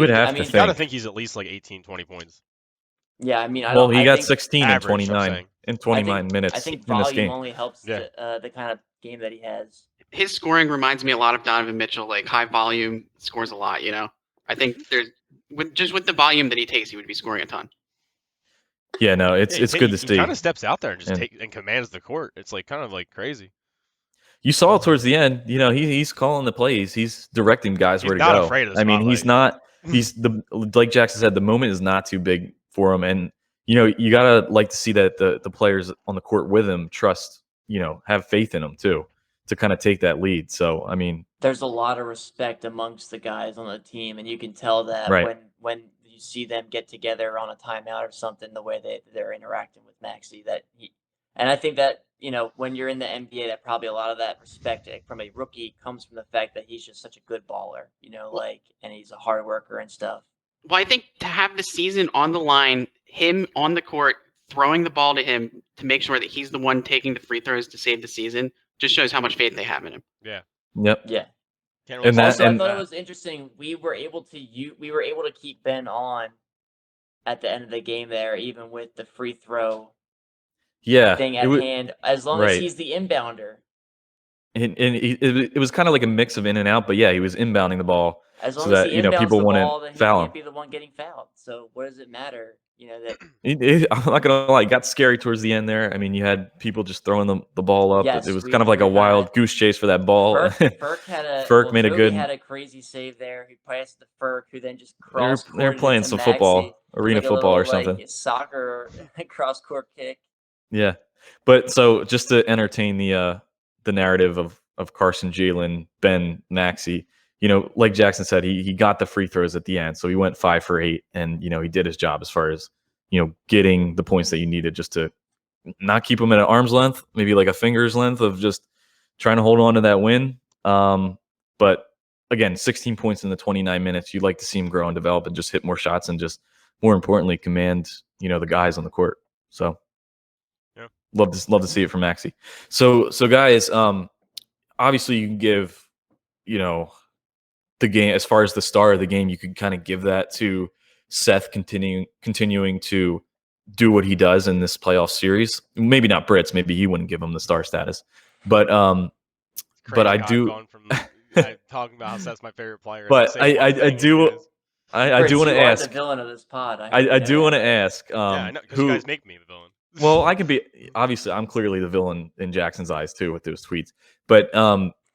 would have to think. You gotta think he's at least like 18, 20 points. Yeah, I mean, he got 16 and 29 in 29 minutes. I think in this volume game. only helps the kind of game that he has. His scoring reminds me a lot of Donovan Mitchell, like high volume, scores a lot. I think with the volume that he takes, he would be scoring a ton. Yeah, no, it's good to see. He kind of steps out there and just commands the court. It's like kind of like crazy. You saw it towards the end. He's calling the plays. He's directing guys where to go. He's not afraid of the spotlight. I mean, he's not. He's like Jackson said, the moment is not too big for him, and you gotta like to see that the players on the court with him trust, have faith in him too, to kind of take that lead. So I mean, there's a lot of respect amongst the guys on the team, and you can tell that when you see them get together on a timeout or something, the way they're interacting with Maxey. And I think that when you're in the NBA, that probably a lot of that respect from a rookie comes from the fact that he's just such a good baller, and he's a hard worker and stuff. Well, I think to have the season on the line, him on the court, throwing the ball to him to make sure that he's the one taking the free throws to save the season, just shows how much faith they have in him. Yeah. Yep. Yeah. I thought it was interesting. We were able to keep Ben on at the end of the game there, even with the free throw. Thing at hand, as long as he's the inbounder. And it was kind of like a mix of in and out, but yeah, he was inbounding the ball as long so that as people wouldn't foul him. He can't be the one getting fouled. So what does it matter? That I'm not gonna lie, it got scary towards the end there. I mean, you had people just throwing the ball up. Yes, it was kind of like a wild goose chase for that ball. Ferk made a good. Had a crazy save there. He passed to Ferk, who then just cross. They're playing some football, arena football or something. Like soccer cross court kick. Yeah, but so just to entertain the narrative of Carson, Jalen, Ben, Maxey, like Jackson said, he got the free throws at the end, so he went 5 for 8, and he did his job as far as getting the points that you needed, just to not keep him at an arm's length, maybe like a finger's length of just trying to hold on to that win. But again, 16 points in the 29 minutes. You'd like to see him grow and develop and just hit more shots and just more importantly command the guys on the court. So. Love to see it from Maxey. So guys, obviously you can give, the game as far as the star of the game. You could kind of give that to Seth continuing to do what he does in this playoff series. Maybe not Brits. Maybe he wouldn't give him the star status, but I do. Talking about how Seth's my favorite player. But I do want to ask. The villain of this pod. I do want to ask. Because you guys make me the villain. Well, I can be, obviously, I'm clearly the villain in Jackson's eyes too with those tweets. But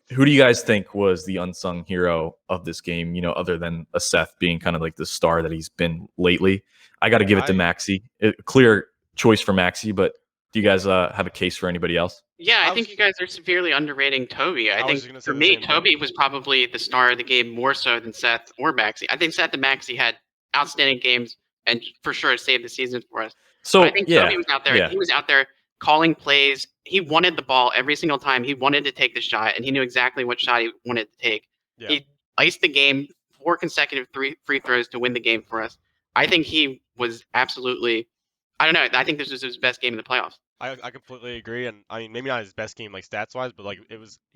who do you guys think was the unsung hero of this game? Other than a Seth being kind of like the star that he's been lately. I got to give it to Maxey. A clear choice for Maxey. But do you guys have a case for anybody else? Yeah, I think you guys are severely underrating Toby. I think for me, Toby was probably the star of the game more so than Seth or Maxey. I think Seth and Maxey had outstanding games and for sure saved the season for us. So I think Toby was out there. Yeah. He was out there calling plays. He wanted the ball every single time. He wanted to take the shot, and he knew exactly what shot he wanted to take. Yeah. He iced the game, 4 consecutive free throws to win the game for us. I think he was absolutely – I don't know. I think this was his best game in the playoffs. I completely agree. And, I mean, maybe not his best game like stats-wise, but like it was –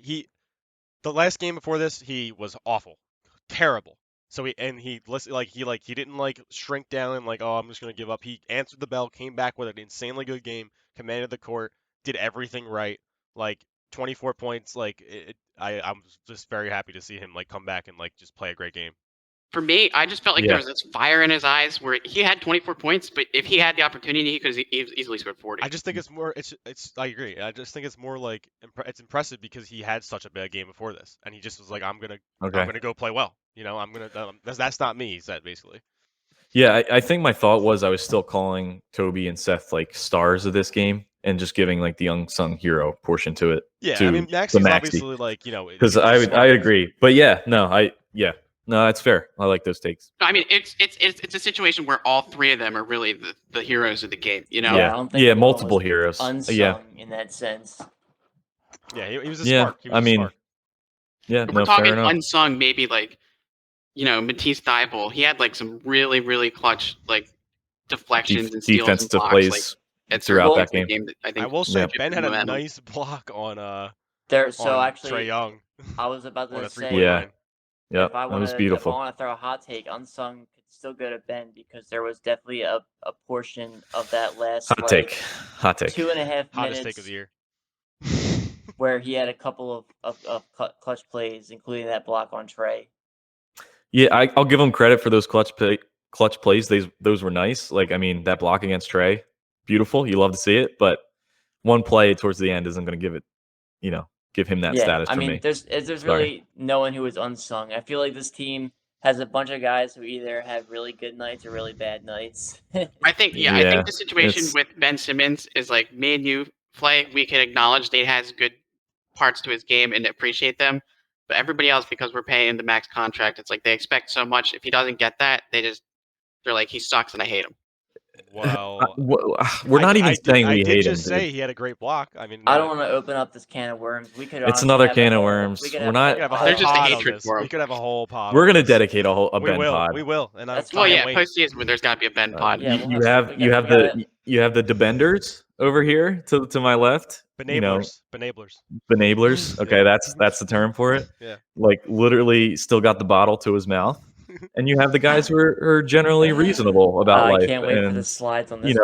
the last game before this, he was awful. Terrible. So he didn't shrink down and I'm just gonna give up. He answered the bell, came back with an insanely good game, commanded the court, did everything right. Like 24 points. Like I'm just very happy to see him like come back and like just play a great game. For me, I just felt like there was this fire in his eyes where he had 24 points, but if he had the opportunity, he could have easily scored 40. I just think it's more. It's. I agree. I just think it's more like it's impressive because he had such a bad game before this, and he just was like, I'm gonna go play well. You know, I'm gonna. That's not me. He said basically. Yeah, I think my thought was I was still calling Toby and Seth like stars of this game and just giving like the unsung hero portion to it. Yeah, I mean Maxi's obviously like because I agree, but no, that's fair. I like those takes. I mean, it's a situation where all three of them are really the heroes of the game. You know? Yeah, I don't think multiple heroes. Unsung in that sense. Yeah, he was a spark. He was smart. Yeah, if we're talking unsung, maybe like, Matisse Thybulle. He had like some really, really clutch like deflections and steals defensive and blocks, plays throughout that game. I think I will say Ben had a nice block on actually Trae Young. I was about to say yeah, if I that was beautiful. If I want to throw a hot take, unsung could still go to Ben because there was definitely a portion of that last hot take 2.5 minutes hottest take of the year where he had a couple of clutch plays, including that block on Trae. Yeah, I'll give him credit for those clutch plays. Those were nice. Like, I mean, that block against Trae, beautiful. You love to see it, but one play towards the end isn't going to give it, give him that status. I mean, me. there's really no one who is unsung. I feel like this team has a bunch of guys who either have really good nights or really bad nights. I think the situation with Ben Simmons is like me and you, Flay, we can acknowledge that he has good parts to his game and appreciate them. But everybody else, because we're paying the max contract, it's like they expect so much. If he doesn't get that, they're like, he sucks and I hate him. Well, we're not even saying we hate him. I did just say he had a great block. I mean, I don't want to open up this can of worms. We could. It's another can of worms. We're not. There's just a hatred for him. We could have a whole pod. We're gonna dedicate a Ben pod. We will. And post-season, there's got to be a Ben pod. You have the Debenders over here to my left. Benablers. Benablers. Okay, that's the term for it. Yeah. Like literally still got the bottle to his mouth. And you have the guys who are generally reasonable about life. I can't wait for the slides on this.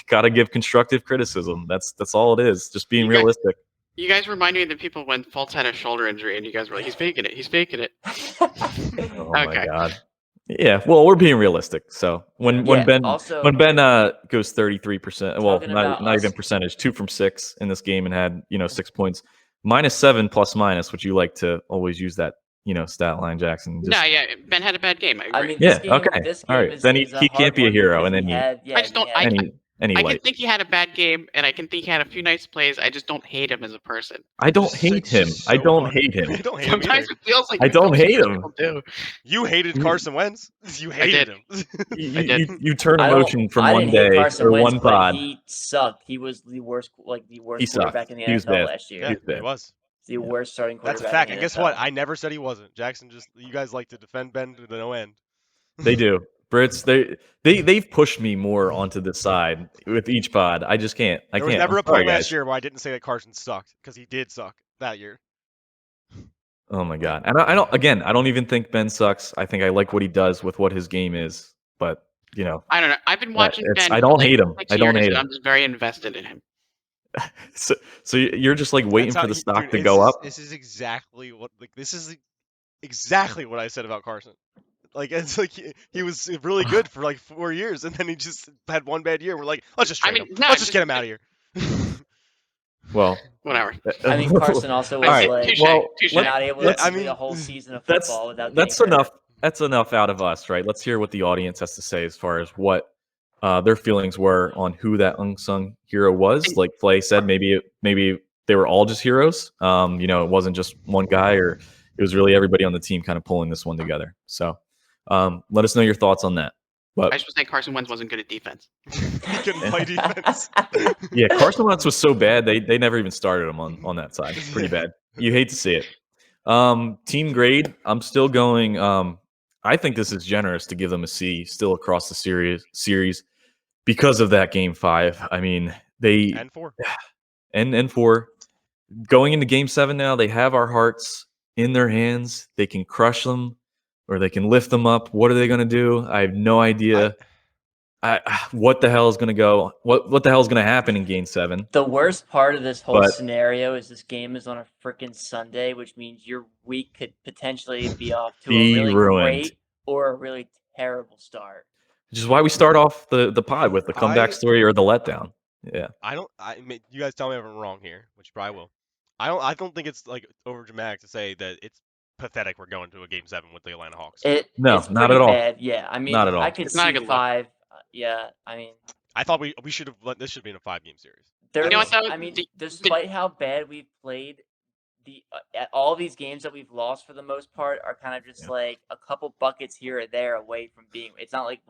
Got to give constructive criticism. That's all it is. Just being realistic. You guys remind me of the people when Fultz had a shoulder injury, and you guys were like, "He's faking it. He's faking it." Oh my god. Yeah. Well, we're being realistic. So when Ben goes 33%, well, not even percentage, 2 from 6 in this game, and had 6 points, -7 plus minus, which you like to always use that. Stat line, Jackson. Ben had a bad game. I agree. All right. Then he can't be a hero, and then I just don't. I can think he had a bad game, and I can think he had a few nice plays. I just don't hate him as a person. I don't hate him. I don't hate him. Sometimes it feels like I don't hate him. You hated Carson Wentz. You hated him. I did. You turn emotion from one day or one pod. He sucked. He was the worst, quarterback in the NFL last year. Yeah, he was. The worst starting quarterback. That's a fact. And guess what? I never said he wasn't. Jackson you guys like to defend Ben to the no end. They do. Brits, they've pushed me more onto the side with each pod. I just can't. There was never a point last year where I didn't say that Carson sucked, because he did suck that year. Oh my god. And I don't even think Ben sucks. I think I like what he does with what his game is. But I don't know. I've been watching Ben. I don't hate him. I don't hate him. I'm just very invested in him. So you're just like waiting for the stock to go up. This is exactly what I said about Carson. Like, it's like he was really good for like 4 years, and then he just had one bad year. We're like, let's just trade him. Let's just get him out of here. Well, whatever. I mean, Carson also was not able to play a whole season of football without. That's enough. That's enough out of us, right? Let's hear what the audience has to say as far as what their feelings were on who that unsung hero was. Like Flay said, maybe they were all just heroes. It wasn't just one guy, or it was really everybody on the team kind of pulling this one together. So let us know your thoughts on that. But I just was saying Carson Wentz wasn't good at defense. He couldn't play defense. Yeah, Carson Wentz was so bad they never even started him on that side. It's pretty bad. You hate to see it. Team grade, I'm still going. I think this is generous to give them a C still across the series because of that game 5. I mean, and 4. And 4. Going into game 7 now, they have our hearts in their hands. They can crush them or they can lift them up. What are they going to do? I have no idea. what the hell is going to go? What the hell is going to happen in Game 7? The worst part of this whole But- scenario is this game is on a freaking Sunday, which means your week could potentially be off to Be a really ruined. great or a really terrible start. Which is why we start off the pod with the comeback story or the letdown. Yeah. You guys tell me if I'm wrong here, which you probably will. I don't think it's like over dramatic to say that it's pathetic we're going to a Game 7 with the Atlanta Hawks. No, it's not pretty at all. bad. Yeah, I mean, Not at all. I could It's not a see good look. 5. Yeah, I mean, I thought we should have this should be in a 5-game series. there You know was, what, though? I mean, despite how bad we've played, all these games that we've lost for the most part are kind of just like a couple buckets here or there away from being. It's not like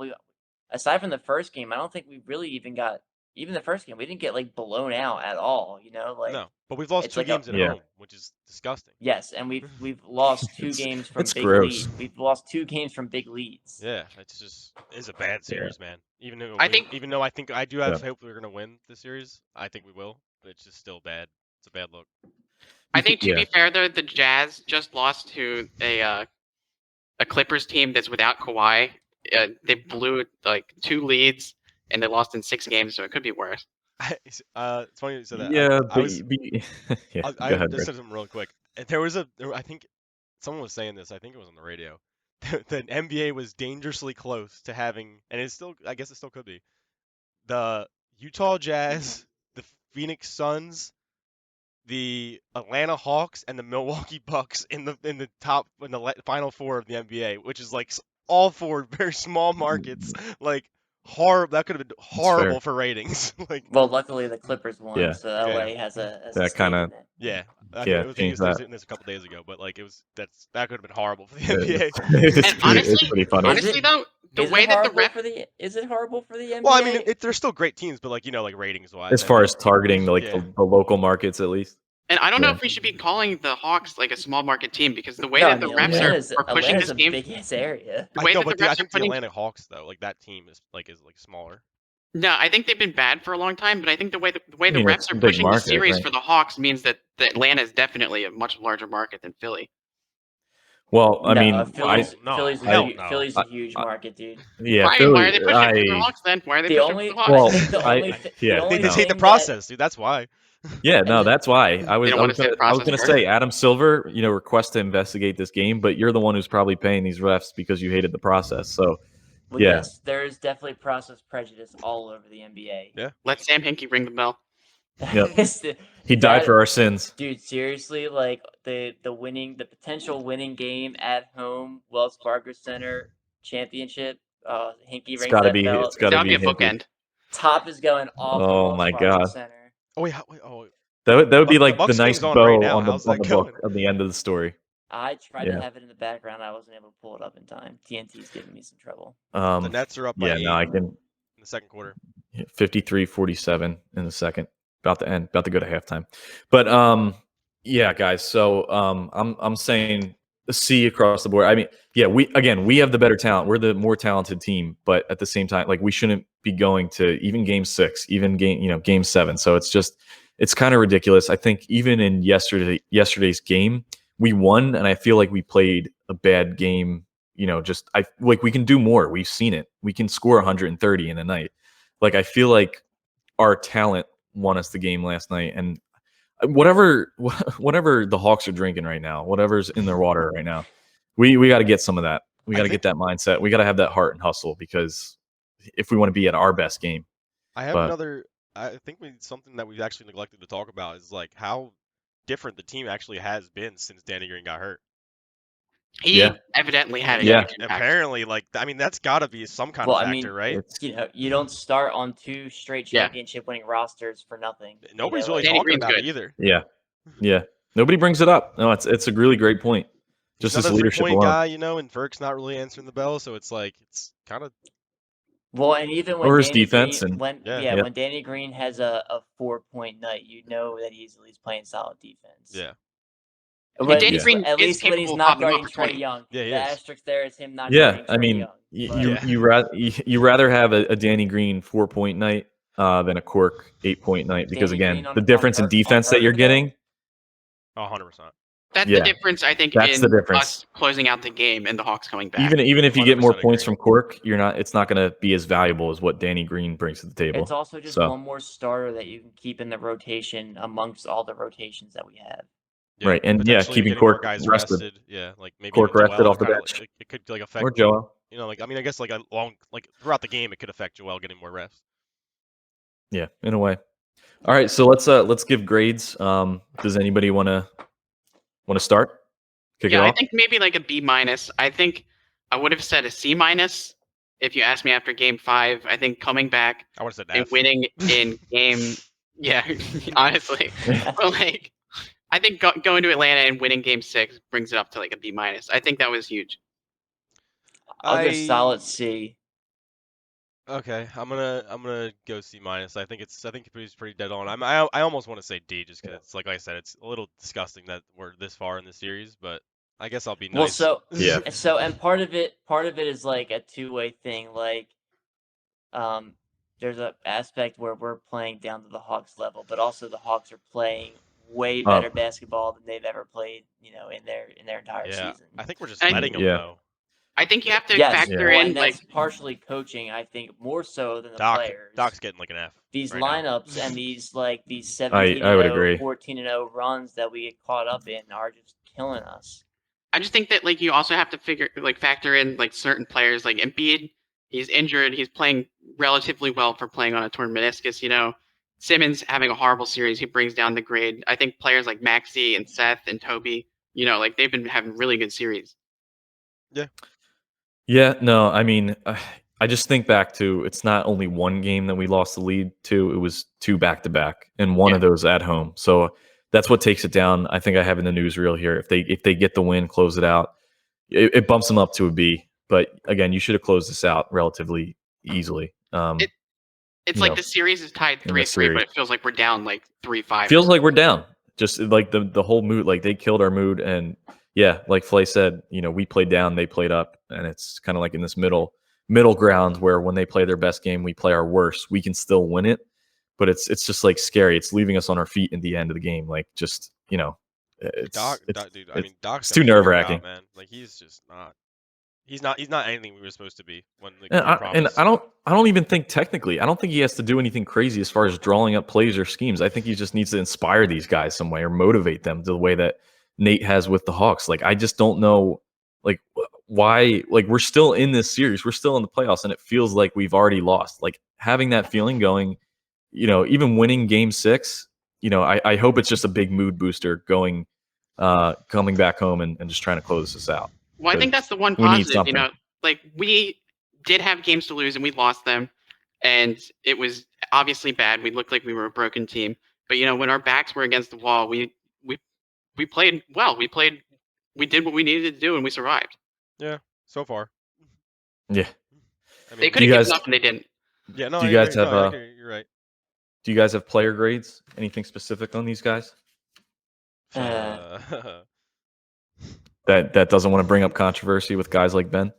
aside from the first game, I don't think we really even got. Even the first game, we didn't get like blown out at all. You know, like No, but we've lost it's 2 like games at home, which is disgusting. yes, and we've lost 2 games from it's big gross. leads. We've lost 2 games from big leads. Yeah, it's a bad series, man. Even though I think I do have hope we're gonna win the series. I think we will, but it's just still bad. It's a bad look. I think to be fair though, the Jazz just lost to a Clippers team that's without Kawhi. They blew like 2 leads and they lost in 6 games, so it could be worse. It's funny you said that. Yeah, I go ahead. just said something real quick. I think someone was saying this. I think it was on the radio. The NBA was dangerously close to having, and it's still, I guess it still could be, the Utah Jazz, the Phoenix Suns, the Atlanta Hawks, and the Milwaukee Bucks in the final 4 of the NBA, which is like all 4 very small markets, like. Horrible. That could have been horrible for ratings. Like, well, luckily the Clippers won, Yeah. so LA has a That stake in kinda- it. yeah, I Yeah, think change it was this a couple days ago, but like that could have been horrible for the NBA. It's pretty funny. Honestly though, the Is way it that the horrible ref for the is it horrible for the NBA? Well, I mean, they're still great teams, but like like ratings wise. As far as targeting the local markets, at least. And I don't know Yeah. if we should be calling the Hawks like a small market team because the way No, that I the mean, refs are pushing Atlanta's this game, a big ass area. the way that the I refs are think the putting. Atlanta Hawks though, like that team is smaller. No, I think they've been bad for a long time, but I think the way the I mean, refs it's are a big pushing market, the series right? for the Hawks means that Atlanta is definitely a much larger market than Philly. Well, I mean, Philly's no. Philly's a huge market, dude. yeah, Why Philly, are they pushing for the Hawks then? Why are they The pushing only, for the Hawks? Well, I think the only, yeah. the only They just hate the thing process, dude. That's why. Yeah, no, that's why I was. don't I wanna was say the gonna process say Adam Silver, request to investigate this game, but you're the one who's probably paying these refs because you hated the process. So, well, yeah. yes, there's definitely process prejudice all over the NBA. Yeah. Let Sam Hinkie ring the bell. Yep. He died for our sins. Dude, seriously, like the potential winning game at home, Wells Fargo Center championship. Hinkie rings that bell. It's gotta That'll be a Hinkie. bookend. Top is going off. Oh Wells my Fargo God. Center. Oh wait, that would be The like the Bucks nice game's on bow right now. on the How's that book going? at the end of the story. I tried to Yeah. have it in the background. I wasn't able to pull it up in time. TNT's giving me some trouble. The Nets are up by 8 I can. in the second quarter. 53-47 in the second, about to go to halftime. But yeah, guys. So I'm saying a C across the board. I mean, yeah, we have the better talent. We're the more talented team, but at the same time, like we shouldn't be going to even game 6, even game 7. So it's kind of ridiculous. I think even in yesterday's game, we won, and I feel like we played a bad game. We can do more. We've seen it. We can score 130 in a night. Like I feel like our talent won us the game last night, and whatever the Hawks are drinking right now, whatever's in their water right now, we got to get some of that. We got to get that mindset. We got to have that heart and hustle because if we want to be at our best game. I think something that we've actually neglected to talk about is like how different the team actually has been since Danny Green got hurt. He evidently had a Yeah. huge impact. Apparently, that's got to be some kind of factor, right? You don't start on 2 straight championship-winning rosters for nothing. Nobody's really Danny talking Green's about good. it either. Yeah. Nobody brings it up. No, it's a really great point. Just He's this another leadership three-point alone. guy, and Verk's not really answering the bell, so it's like it's kind of. Well, and even when Or his Danny defense Green, and when Danny Green has a 4-point night, you know that he's at least playing solid defense. Yeah. Danny Green at is least when he's capable of not popping guarding up for Trey 20. Young. Yeah, he the is. asterisk there is him not Yeah, guarding I Trae mean, Young. you rather have a Danny Green 4-point night than a Cork 8-point night because Danny Green again, on- the difference in on defense that you're vertical? getting. 100%. That's the difference, I think, That's in the difference. us closing out the game and the Hawks coming back. Even if you get more points agree. from Cork, it's not going to be as valuable as what Danny Green brings to the table. It's also just one more starter that you can keep in the rotation amongst all the rotations that we have. Yeah, right, and keeping Cork guys rested. Yeah, like maybe Cork even rested Joel off the kinda, bench. it could like affect Or Joel. you know, like I mean, I guess like throughout the game, it could affect Joel getting more reps. Yeah, in a way. All right, so let's give grades. Does anybody want to start? Kick it I off? think maybe like a B-. I think I would have said a C- if you asked me after Game 5. I think coming back I would have said and F. winning in Game, honestly, but like I think going to Atlanta and winning Game 6 brings it up to like a B-. I think that was huge. I'll go solid C. Okay, I'm gonna go C-. I think he's pretty dead on. I almost want to say D just because it's like I said, it's a little disgusting that we're this far in the series, but I guess I'll be nice. Well, and part of it is like a two-way thing. Like, there's an aspect where we're playing down to the Hawks level, but also the Hawks are playing way better basketball than they've ever played, in their entire season. I think we're just letting them though. I think you have to factor in, and that's partially coaching. I think more so than the players. Doc's getting like an F. These right lineups now. and these 17-0, 14-0 runs that we get caught up in are just killing us. I just think that like you also have to factor in like certain players like Embiid. He's injured. He's playing relatively well for playing on a torn meniscus. Simmons having a horrible series. He brings down the grade. I think players like Maxey and Seth and Toby, like they've been having really good series. Yeah. Yeah, no, I mean, I just think back to it's not only one game that we lost the lead to, it was 2 back-to-back, and one of those at home. So that's what takes it down. I think I have in the newsreel here. If they get the win, close it out, it bumps them up to a B. But again, you should have closed this out relatively easily. It's like the series is tied 3-3, but it feels like we're down like 3-5. Feels like we're down. Just like the whole mood, like they killed our mood. And yeah, like Flay said, we played down, they played up, and it's kind of like in this middle ground where when they play their best game, we play our worst. We can still win it, but it's just like scary. It's leaving us on our feet in the end of the game. Like just Doc's too nerve-wracking, man. Like he's just not. He's not anything we were supposed to be when the and I don't even think technically. I don't think he has to do anything crazy as far as drawing up plays or schemes. I think he just needs to inspire these guys some way or motivate them to the way that Nate has with the Hawks. Like I just don't know, like why. Like we're still in this series, we're still in the playoffs, and it feels like we've already lost. Like having that feeling going, even winning Game 6. I hope it's just a big mood booster going, coming back home and just trying to close this out. Well, I think that's the one positive, like we did have games to lose and we lost them, and it was obviously bad. We looked like we were a broken team, but when our backs were against the wall, we played well. We did what we needed to do, and we survived. Yeah, so far. Yeah, I mean, they could have given up, and they didn't. Yeah, no. Do you guys have? You're right. Do you guys have player grades? Anything specific on these guys? That doesn't want to bring up controversy with guys like Ben?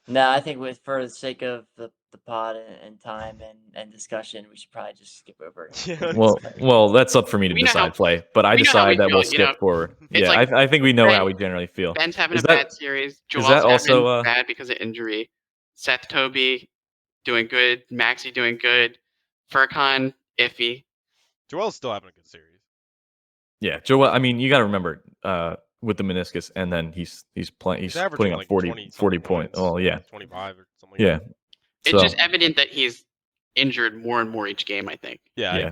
No, I think for the sake of the pod and time and discussion, we should probably just skip over it. Well, that's up for me to decide, Flay. But I decide that we'll skip forward. Yeah, I think we know how we generally feel. Ben's having a bad series. Joel's having bad because of injury. Seth Toby doing good. Maxey doing good. Furkan iffy. Joel's still having a good series. Yeah, Joel. I mean, you got to remember with the meniscus, and then he's playing. He's putting up like 40 points. Oh yeah, 25 or something. Yeah, it's just evident that he's injured more and more each game. I think. Yeah.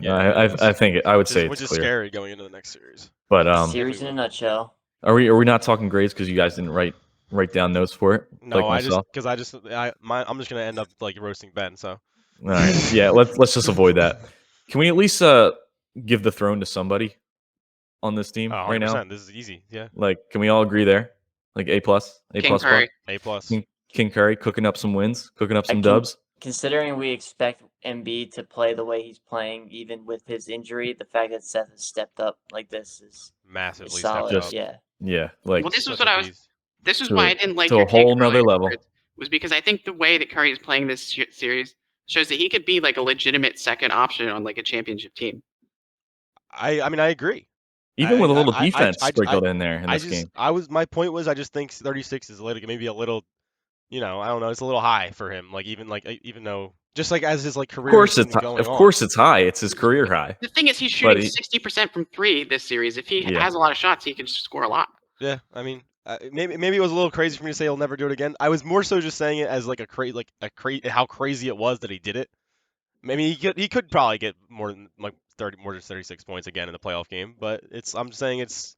I think I would say which it's is clear. Scary going into the next series. But series in a nutshell. Are we not talking grades because you guys didn't write down notes for it? No, like myself? I'm just gonna end up like roasting Ben. So. All right. Yeah. Let's just avoid that. Can we at least give the throne to somebody on this team right now? This is easy. Yeah. Like, can we all agree there? Like A+, King Curry. A+. King Curry cooking up some wins, cooking up some dubs. Considering we expect Embiid to play the way he's playing, even with his injury, the fact that Seth has stepped up like this is massively solid. stepped up. Yeah. Like, well, this is why I didn't like to a whole nother level. Was because I think the way that Curry is playing this series shows that he could be like a legitimate second option on like a championship team. I mean, I agree. Even with a little defense sprinkled in there in this game. My point was, I just think 36 is a little, maybe a little, I don't know, it's a little high for him. Even though, just like as his career. Of course, it's high. It's his career high. The thing is, he's shooting 60% from 3 this series. If he has a lot of shots, he can score a lot. Yeah, I mean, maybe it was a little crazy for me to say he'll never do it again. I was more so just saying it as how crazy it was that he did it. Maybe he could probably get more than 36 points again in the playoff game, but I'm saying it's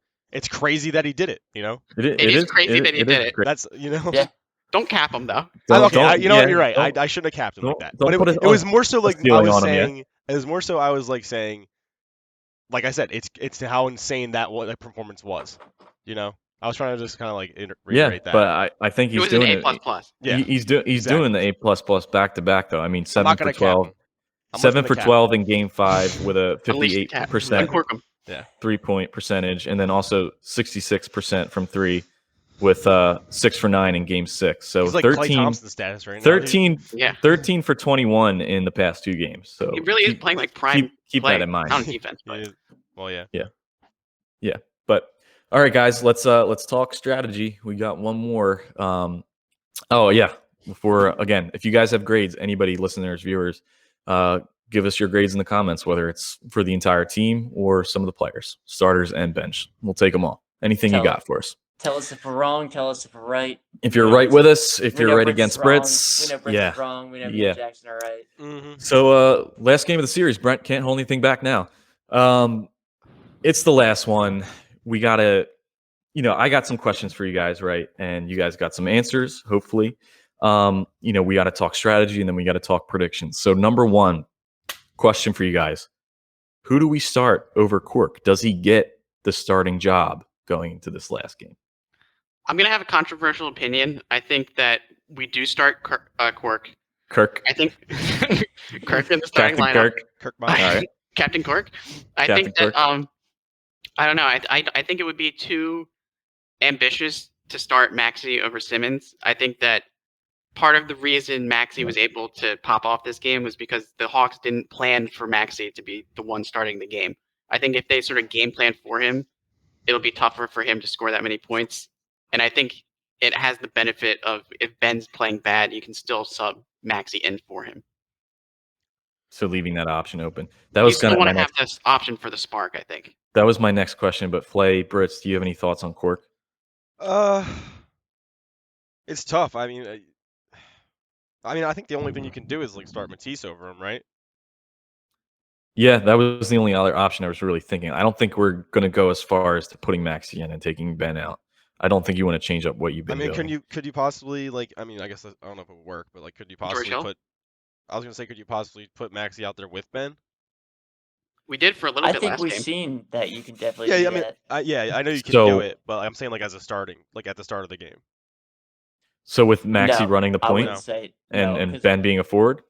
crazy that he did it. It is crazy that he did it. That's Yeah. Don't cap him though. Okay, you know what? You're right. I shouldn't have capped him like that. But it was more so like I was saying. It was more so I was saying, like I said, it's how insane that performance was. I was trying to just kind of reiterate that. But I think he's doing it. Yeah, he's doing the A++ back to back though. I mean, 7 for 12. 7 for 12 in Game 5 with a 58% 3-point percentage, and then also 66% from 3 with 6 for 9 in Game 6. So he's like 13 Klay Thompson status right now. 13 for 21 in the past 2 games. So he really is playing like prime. Keep that in mind. On defense, but. Well, yeah. Yeah. But all right, guys, let's talk strategy. We got one more. Before, again, if you guys have grades, anybody listeners, viewers, give us your grades in the comments, whether it's for the entire team or some of the players, starters and bench. We'll take them all. Anything you got for us? Tell us if we're wrong. Tell us if we're right. If you're right with us, if you're right against Brits. We know Brits is wrong. We know me and Jackson are right. Mm-hmm. So last game of the series, Brent can't hold anything back now. It's the last one. We got to, I got some questions for you guys, right? And you guys got some answers, hopefully. We got to talk strategy, and then we got to talk predictions. So number one question for you guys: who do we start over Cork? Does he get the starting job going into this last game? I'm gonna have a controversial opinion. I think that we do start Cork. I think Kirk in the starting lineup. Captain Cork. I think that I don't know. I think it would be too ambitious to start Maxey over Simmons. I think that part of the reason Maxey was able to pop off this game was because the Hawks didn't plan for Maxey to be the one starting the game. I think if they sort of game plan for him, it'll be tougher for him to score that many points. And I think it has the benefit of, if Ben's playing bad, you can still sub Maxey in for him. So leaving that option open. That was going to want to have this option for the spark, I think. That was my next question. But Flay, Brits, do you have any thoughts on Cork? It's tough. I mean, I think the only thing you can do is start Matisse over him, right? Yeah, that was the only other option I was really thinking. I don't think we're going to go as far as to putting Maxey in and taking Ben out. I don't think you want to change up what you've been doing. Could you possibly I guess I don't know if it would work, but could you possibly put? I was going to say, could you possibly put Maxey out there with Ben? We did for a little bit last game. I think we've seen that you can definitely do that. I know you can do it, but I'm saying as a starting, at the start of the game. So with Maxey running the point and Ben being a forward?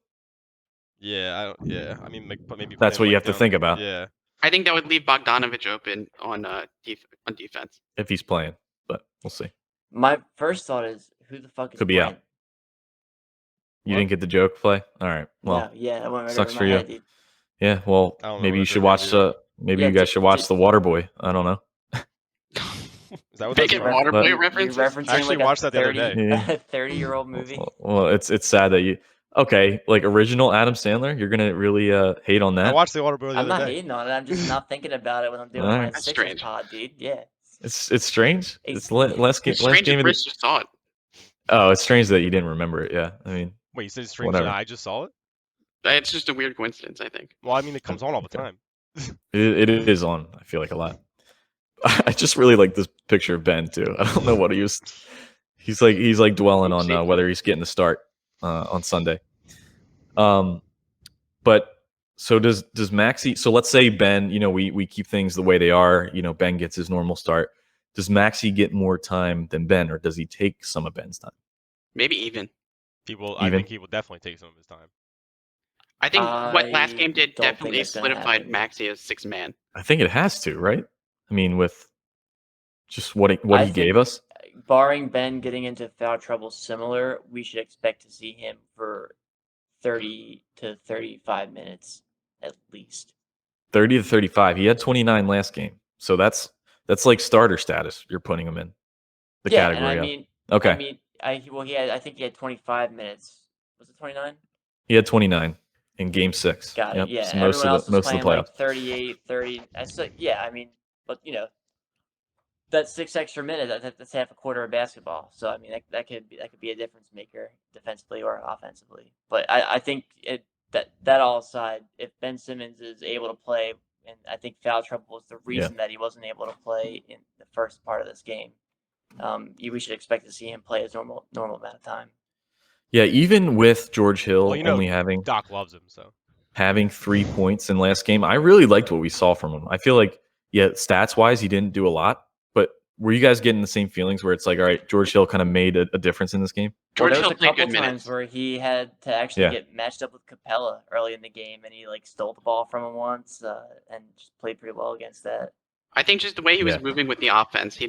Yeah, I mean, but maybe that's what you have to think about. Yeah, I think that would leave Bogdanovich open on defense if he's playing, but we'll see. My first thought is, who the fuck is could be playing? out? You didn't get the joke, Play? All right. Well, that went right sucks over for my you. head, dude. Yeah. Well, maybe you should watch maybe you guys should watch The Waterboy. I don't know. Is that what that's Waterboy reference? I actually watched that the other day. A 30-year-old movie. Well, it's sad that you. Okay, original Adam Sandler, you're gonna really hate on that. I watched The Waterboy the other day. I'm not hating on it. I'm just not thinking about it when I'm doing my Sixers pod, dude. Yeah. It's strange. It's last game. Strange game. Chris just saw it. Oh, it's strange that you didn't remember it. Yeah, I mean. Wait, you said it's strange that I just saw it? It's just a weird coincidence, I think. Well, I mean, it comes on all the time. It is on. I feel like a lot. I just really like this picture of Ben too. I don't know what he was. He's dwelling on whether he's getting the start on Sunday. But so does Maxey? So let's say Ben. We keep things the way they are. Ben gets his normal start. Does Maxey get more time than Ben, or does he take some of Ben's time? Maybe even. I think he will definitely take some of his time. I think what last game did definitely solidified Maxey as 6th man. I think it has to, right? I mean, with just what he gave us. Barring Ben getting into foul trouble similar, we should expect to see him for 30 to 35 minutes at least. 30 to 35. He had 29 last game. So that's like starter status. You're putting him in the category. Okay. I think he had 25 minutes. Was it 29? He had 29 in Game 6. Got it. Yeah. So Everyone else was most playing of the playoffs. like 38, 30. So yeah, but that's 6 extra minutes. That's half a quarter of basketball. So I mean, that could be a difference maker defensively or offensively. But I think that all aside, if Ben Simmons is able to play, and I think foul trouble was the reason that he wasn't able to play in the first part of this game, we should expect to see him play his normal amount of time. Yeah, even with George Hill only having Doc loves him, so having 3 points in last game, I really liked what we saw from him. I feel like, stats wise, he didn't do a lot, but were you guys getting the same feelings where it's like, all right, George Hill kind of made a difference in this game? George there was Hill a couple played good times minutes. where he had to actually get matched up with Capella early in the game, and he stole the ball from him once, and just played pretty well against that. I think just the way he was moving with the offense, he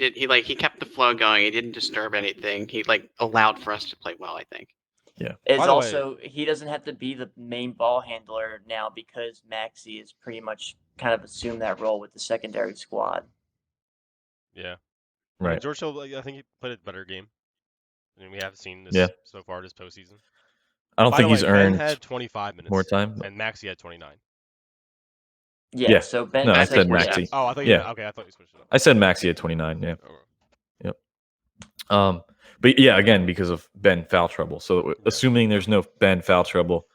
kept the flow going. He didn't disturb anything. He allowed for us to play well, I think. Yeah. It's also he doesn't have to be the main ball handler now because Maxey has pretty much kind of assumed that role with the secondary squad. Yeah. Right. George Hill, I think he played a better game than we have seen this so far this postseason. I don't think he's earned Ben had 25 minutes more time, and Maxey had 29. Yeah. So Ben. No, I said Maxey. Oh, I thought you. Okay, I thought you switched it up. I said Maxey at 29. Yeah. Yep. But yeah, again, because of Ben foul trouble. So assuming there's no Ben foul trouble,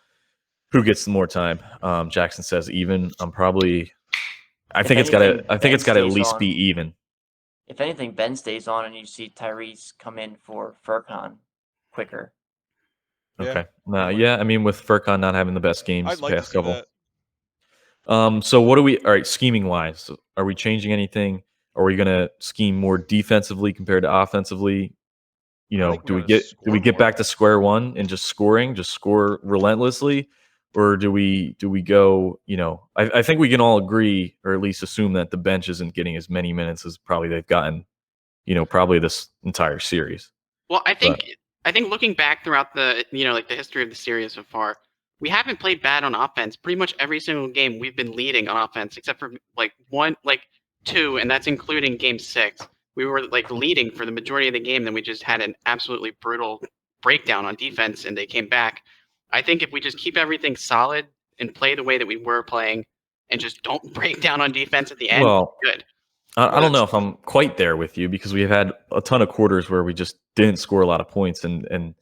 who gets more time? Jackson says even. I think it's got to at least be even. If anything, Ben stays on, and you see Tyrese come in for Furkan quicker. Okay. I mean, with Furkan not having the best games I'd the like past to see couple. that. So what do we? All right, scheming wise, are we changing anything? Are we going to scheme more defensively compared to offensively? Do we get back to square one and just score relentlessly, or do we go? I think we can all agree, or at least assume that the bench isn't getting as many minutes as probably they've gotten, probably this entire series. Well, I think looking back throughout the the history of the series so far, we haven't played bad on offense. Pretty much every single game we've been leading on offense, except for two, and that's including Game 6. We were leading for the majority of the game, then we just had an absolutely brutal breakdown on defense, and they came back. I think if we just keep everything solid and play the way that we were playing, and just don't break down on defense at the end, good. I don't know if I'm quite there with you because we've had a ton of quarters where we just didn't score a lot of points, and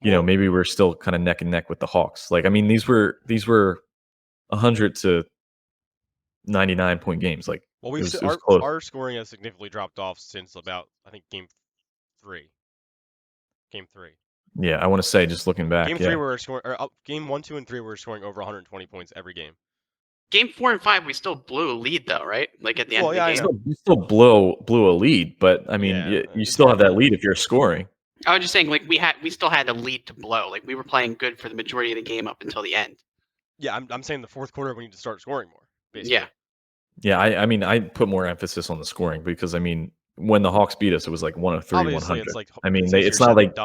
maybe we're still kind of neck and neck with the Hawks. These were 100 to 99 point games. Our scoring has significantly dropped off since about game 3. Yeah, I want to say just looking back. Game 3 we were scoring. Game 1, 2, and 3 we were scoring over 120 points every game. Game 4 and 5 we still blew a lead though, right? At the end of the game. You still blew a lead, but I mean, you still have that lead if you're scoring. I was just saying, we still had a lead to blow. We were playing good for the majority of the game up until the end. Yeah, I'm saying the fourth quarter we need to start scoring more. Basically. Yeah. Yeah, I mean, I put more emphasis on the scoring because I mean, when the Hawks beat us, it was 103, Obviously, 100. I mean, it's not like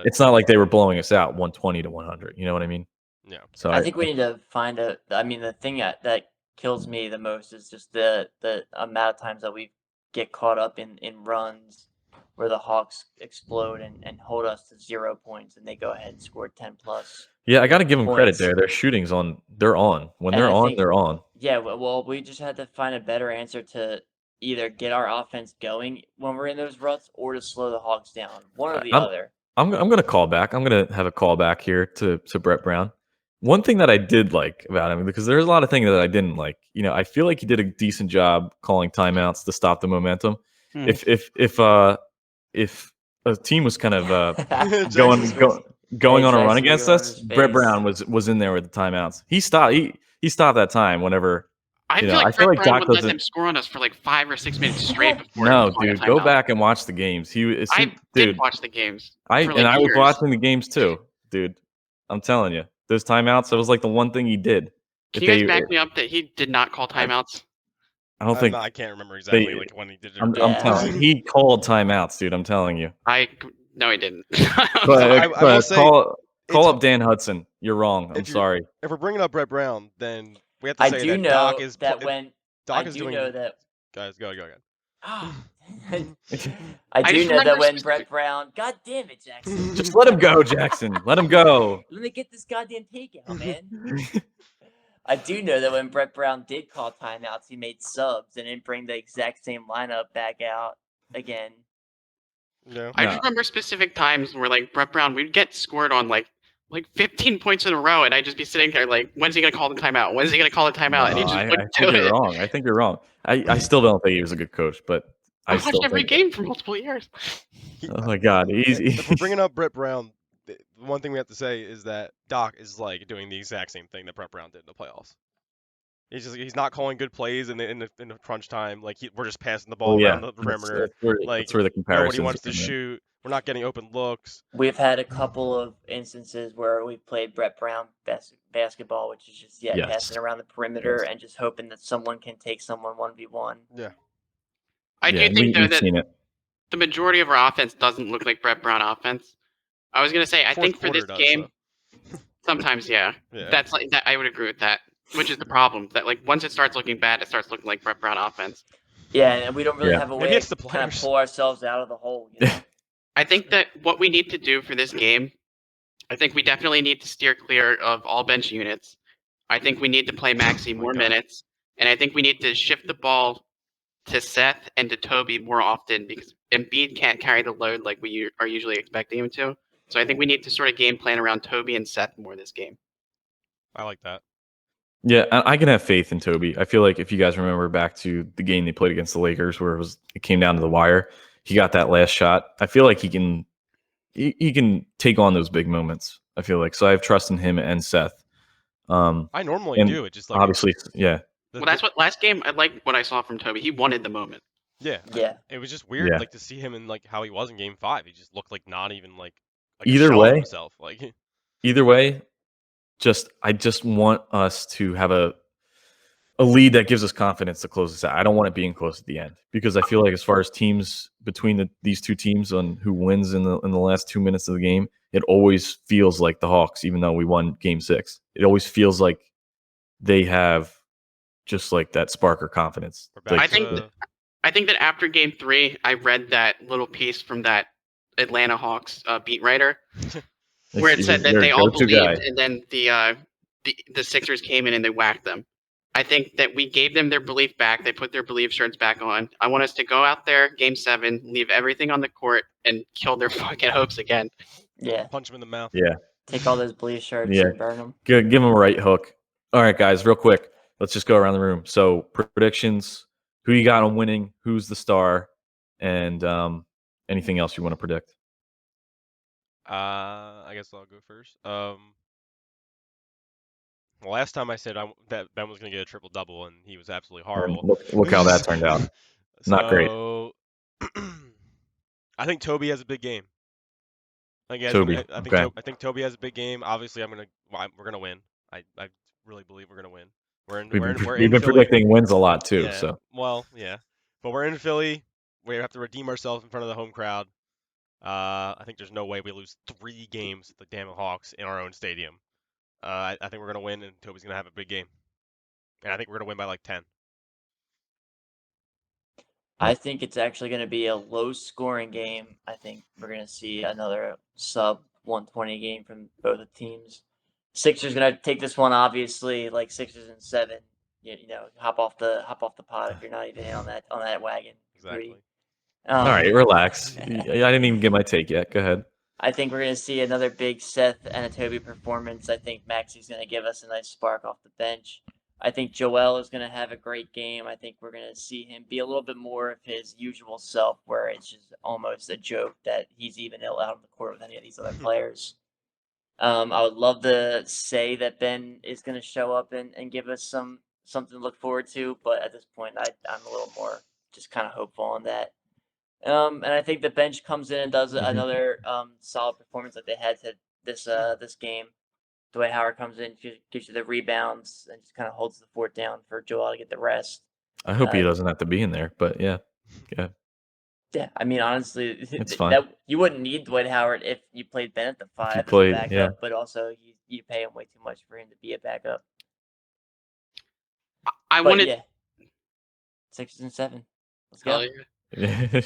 it's not like they were blowing us out 120 to 100. You know what I mean? Yeah. So I think we need to find the thing that kills me the most is just the amount of times that we get caught up in runs where the Hawks explode and hold us to 0 points, and they go ahead and score 10 plus. Yeah, I got to give them credit there. Their shooting's on. They're on. When they're on, they're on. Yeah, well, we just had to find a better answer to either get our offense going when we're in those ruts or to slow the Hawks down. One or the other. I'm going to call back. I'm going to have a call back here to Brett Brown. One thing that I did like about him, because there's a lot of things that I didn't like. I feel like he did a decent job calling timeouts to stop the momentum. If a team was kind of going on a run against us, Brett Brown was in there with the timeouts. He stopped that time whenever. I feel like Brett Brown would let them score on us for 5 or 6 minutes straight before. No, dude, go back and watch the games. I did watch the games. I was watching the games too, dude. I'm telling you, those timeouts. That was the one thing he did. Can you guys back me up that he did not call timeouts? I don't think I can't remember exactly when he did it. I'm telling you, he called timeouts, dude. I'm telling you. No, he didn't. but call up Dan Hudson. You're wrong. I'm sorry. If we're bringing up Brett Brown, then we have to say that Doc is Guys, go again. I do just know that remember when specific- Brett Brown, God damn it, Jackson. Just let him go, Jackson. Let him go. Let me get this goddamn takeout, man. I do know that when Brett Brown did call timeouts, he made subs and didn't bring the exact same lineup back out again. No. I just remember specific times where like Brett Brown, we'd get scored on like 15 points in a row, and I'd just be sitting there like, when's he gonna call the timeout? When's he gonna call the timeout? And he just I wouldn't think do you're it. wrong. I think you're wrong. I still don't think he was a good coach, but I watched still every think. game for multiple years. Oh my God, easy. If we're bringing up Brett Brown, the one thing we have to say is that Doc is like doing the exact same thing that Brett Brown did in the playoffs. He's not calling good plays in the crunch time. Like we're just passing the ball around the perimeter. That's where the comparison. Nobody wants to shoot. We're not getting open looks. We've had a couple of instances where we've played Brett Brown basketball, which is just passing around the perimeter and just hoping that someone can take someone 1v1. Yeah. I do think though we've that seen it. the majority of our offense doesn't look like Brett Brown offense. I was gonna say I think for this game, sometimes yeah, that's like that. I would agree with that. Which is the problem that like once it starts looking bad, it starts looking like Brett Brown offense. Yeah, and we don't really have a way to kind players. of pull ourselves out of the hole. You know? I think that what we need to do for this game, I think we definitely need to steer clear of all bench units. I think we need to play Maxey more minutes, and I think we need to shift the ball to Seth and to Toby more often because Embiid can't carry the load like we are usually expecting him to. So I think we need to sort of game plan around Toby and Seth more this game. I like that. Yeah, I can have faith in Toby. I feel like if you guys remember back to the game they played against the Lakers where it came down to the wire, he got that last shot. I feel like he can take on those big moments. I feel like so I have trust in him and Seth. I normally do. It just like obviously, yeah. Well, that's what last game I liked what I saw from Toby. He wanted the moment. Yeah. It was just weird, like to see him in like how he was in Game 5. He just looked like not even like either a way himself. Like either way, I just want us to have a lead that gives us confidence to close this out. I don't want it being close at the end because I feel like as far as teams between these two teams on who wins in the last 2 minutes of the game, it always feels like the Hawks, even though we won Game 6. It always feels like they have just like that spark or confidence. I think that after Game 3, I read that little piece from that Atlanta Hawks beat writer where it said that they all believed, and then the Sixers came in and they whacked them. I think that we gave them their belief back. They put their belief shirts back on. I want us to go out there, Game 7, leave everything on the court, and kill their fucking hopes again. Yeah. Punch them in the mouth. Yeah. Take all those belief shirts and burn them. Give them a right hook. All right, guys, real quick. Let's just go around the room. So predictions, who you got on winning, who's the star, and anything else you want to predict? I guess I'll go first. Last time I said that Ben was going to get a triple-double, and he was absolutely horrible. Look how that turned out. Not great. I think Toby has a big game. I think Toby has a big game. Obviously, we're gonna win. I really believe we're gonna win. We've been predicting wins a lot too. Yeah, so but we're in Philly. We have to redeem ourselves in front of the home crowd. I think there's no way we lose 3 games to the damn Hawks in our own stadium. I think we're gonna win, and Toby's gonna have a big game. And I think we're gonna win by like 10. I think it's actually going to be a low-scoring game. I think we're going to see another sub-120 game from both the teams. Sixers going to take this one, obviously, like Sixers in 7. You know, hop off the pod if you're not even in on that wagon. Exactly. All right, relax. I didn't even get my take yet. Go ahead. I think we're going to see another big Seth and a Toby performance. I think Maxey's going to give us a nice spark off the bench. I think Joel is going to have a great game. I think we're going to see him be a little bit more of his usual self, where it's just almost a joke that he's even out on the court with any of these other players. I would love to say that Ben is going to show up and give us something to look forward to, but at this point, I'm a little more just kind of hopeful on that. And I think the bench comes in and does another solid performance like they had to this game. Dwight Howard comes in, gives you the rebounds, and just kind of holds the fort down for Joel to get the rest. I hope he doesn't have to be in there, but yeah. Yeah, I mean, honestly, it's fine. You wouldn't need Dwight Howard if you played Ben at the 5 as a backup, but also you pay him way too much for him to be a backup. Sixers and 7. Let's Hell go. yeah.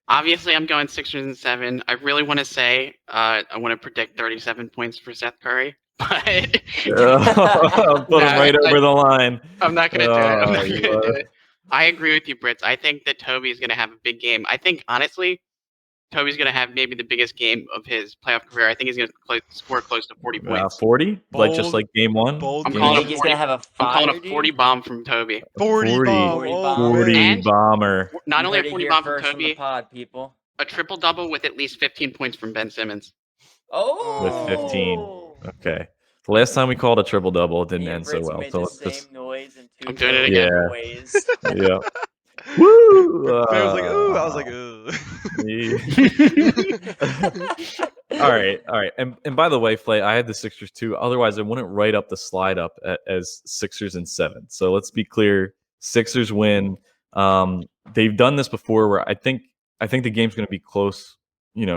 Obviously, I'm going Sixers and 7. I really want to say I want to predict 37 points for Seth Curry, but Put him right over the line. I'm not going to do it. I'm not Oh, going to do it. I agree with you, Brits. I think that Toby's going to have a big game. I think, honestly, Toby's going to have maybe the biggest game of his playoff career. I think he's going to score close to 40 points. 40? Like just like game one? Bold I'm You calling think a he's 40 gonna have a I'm calling fire, a 40 dude? bomb from Toby. 40 bomb. 40 Oh, bomb. 40 man. And bomber. Not You only a heard it 40 here bomb from first from the Toby, pod, people. a triple-double with at least 15 points from Ben Simmons. Oh, With 15. Okay. The last time we called a triple double, it didn't Me and end so Brits well. made So the let's same just noise in two I'm doing it totally again. different ways. yeah. Woo! Ben was like, ooh. I was like, ooh. All right. And by the way, Flay, I had the Sixers too. Otherwise, I wouldn't write up the slide up as Sixers and 7. So let's be clear: Sixers win. They've done this before, where I think the game's going to be close,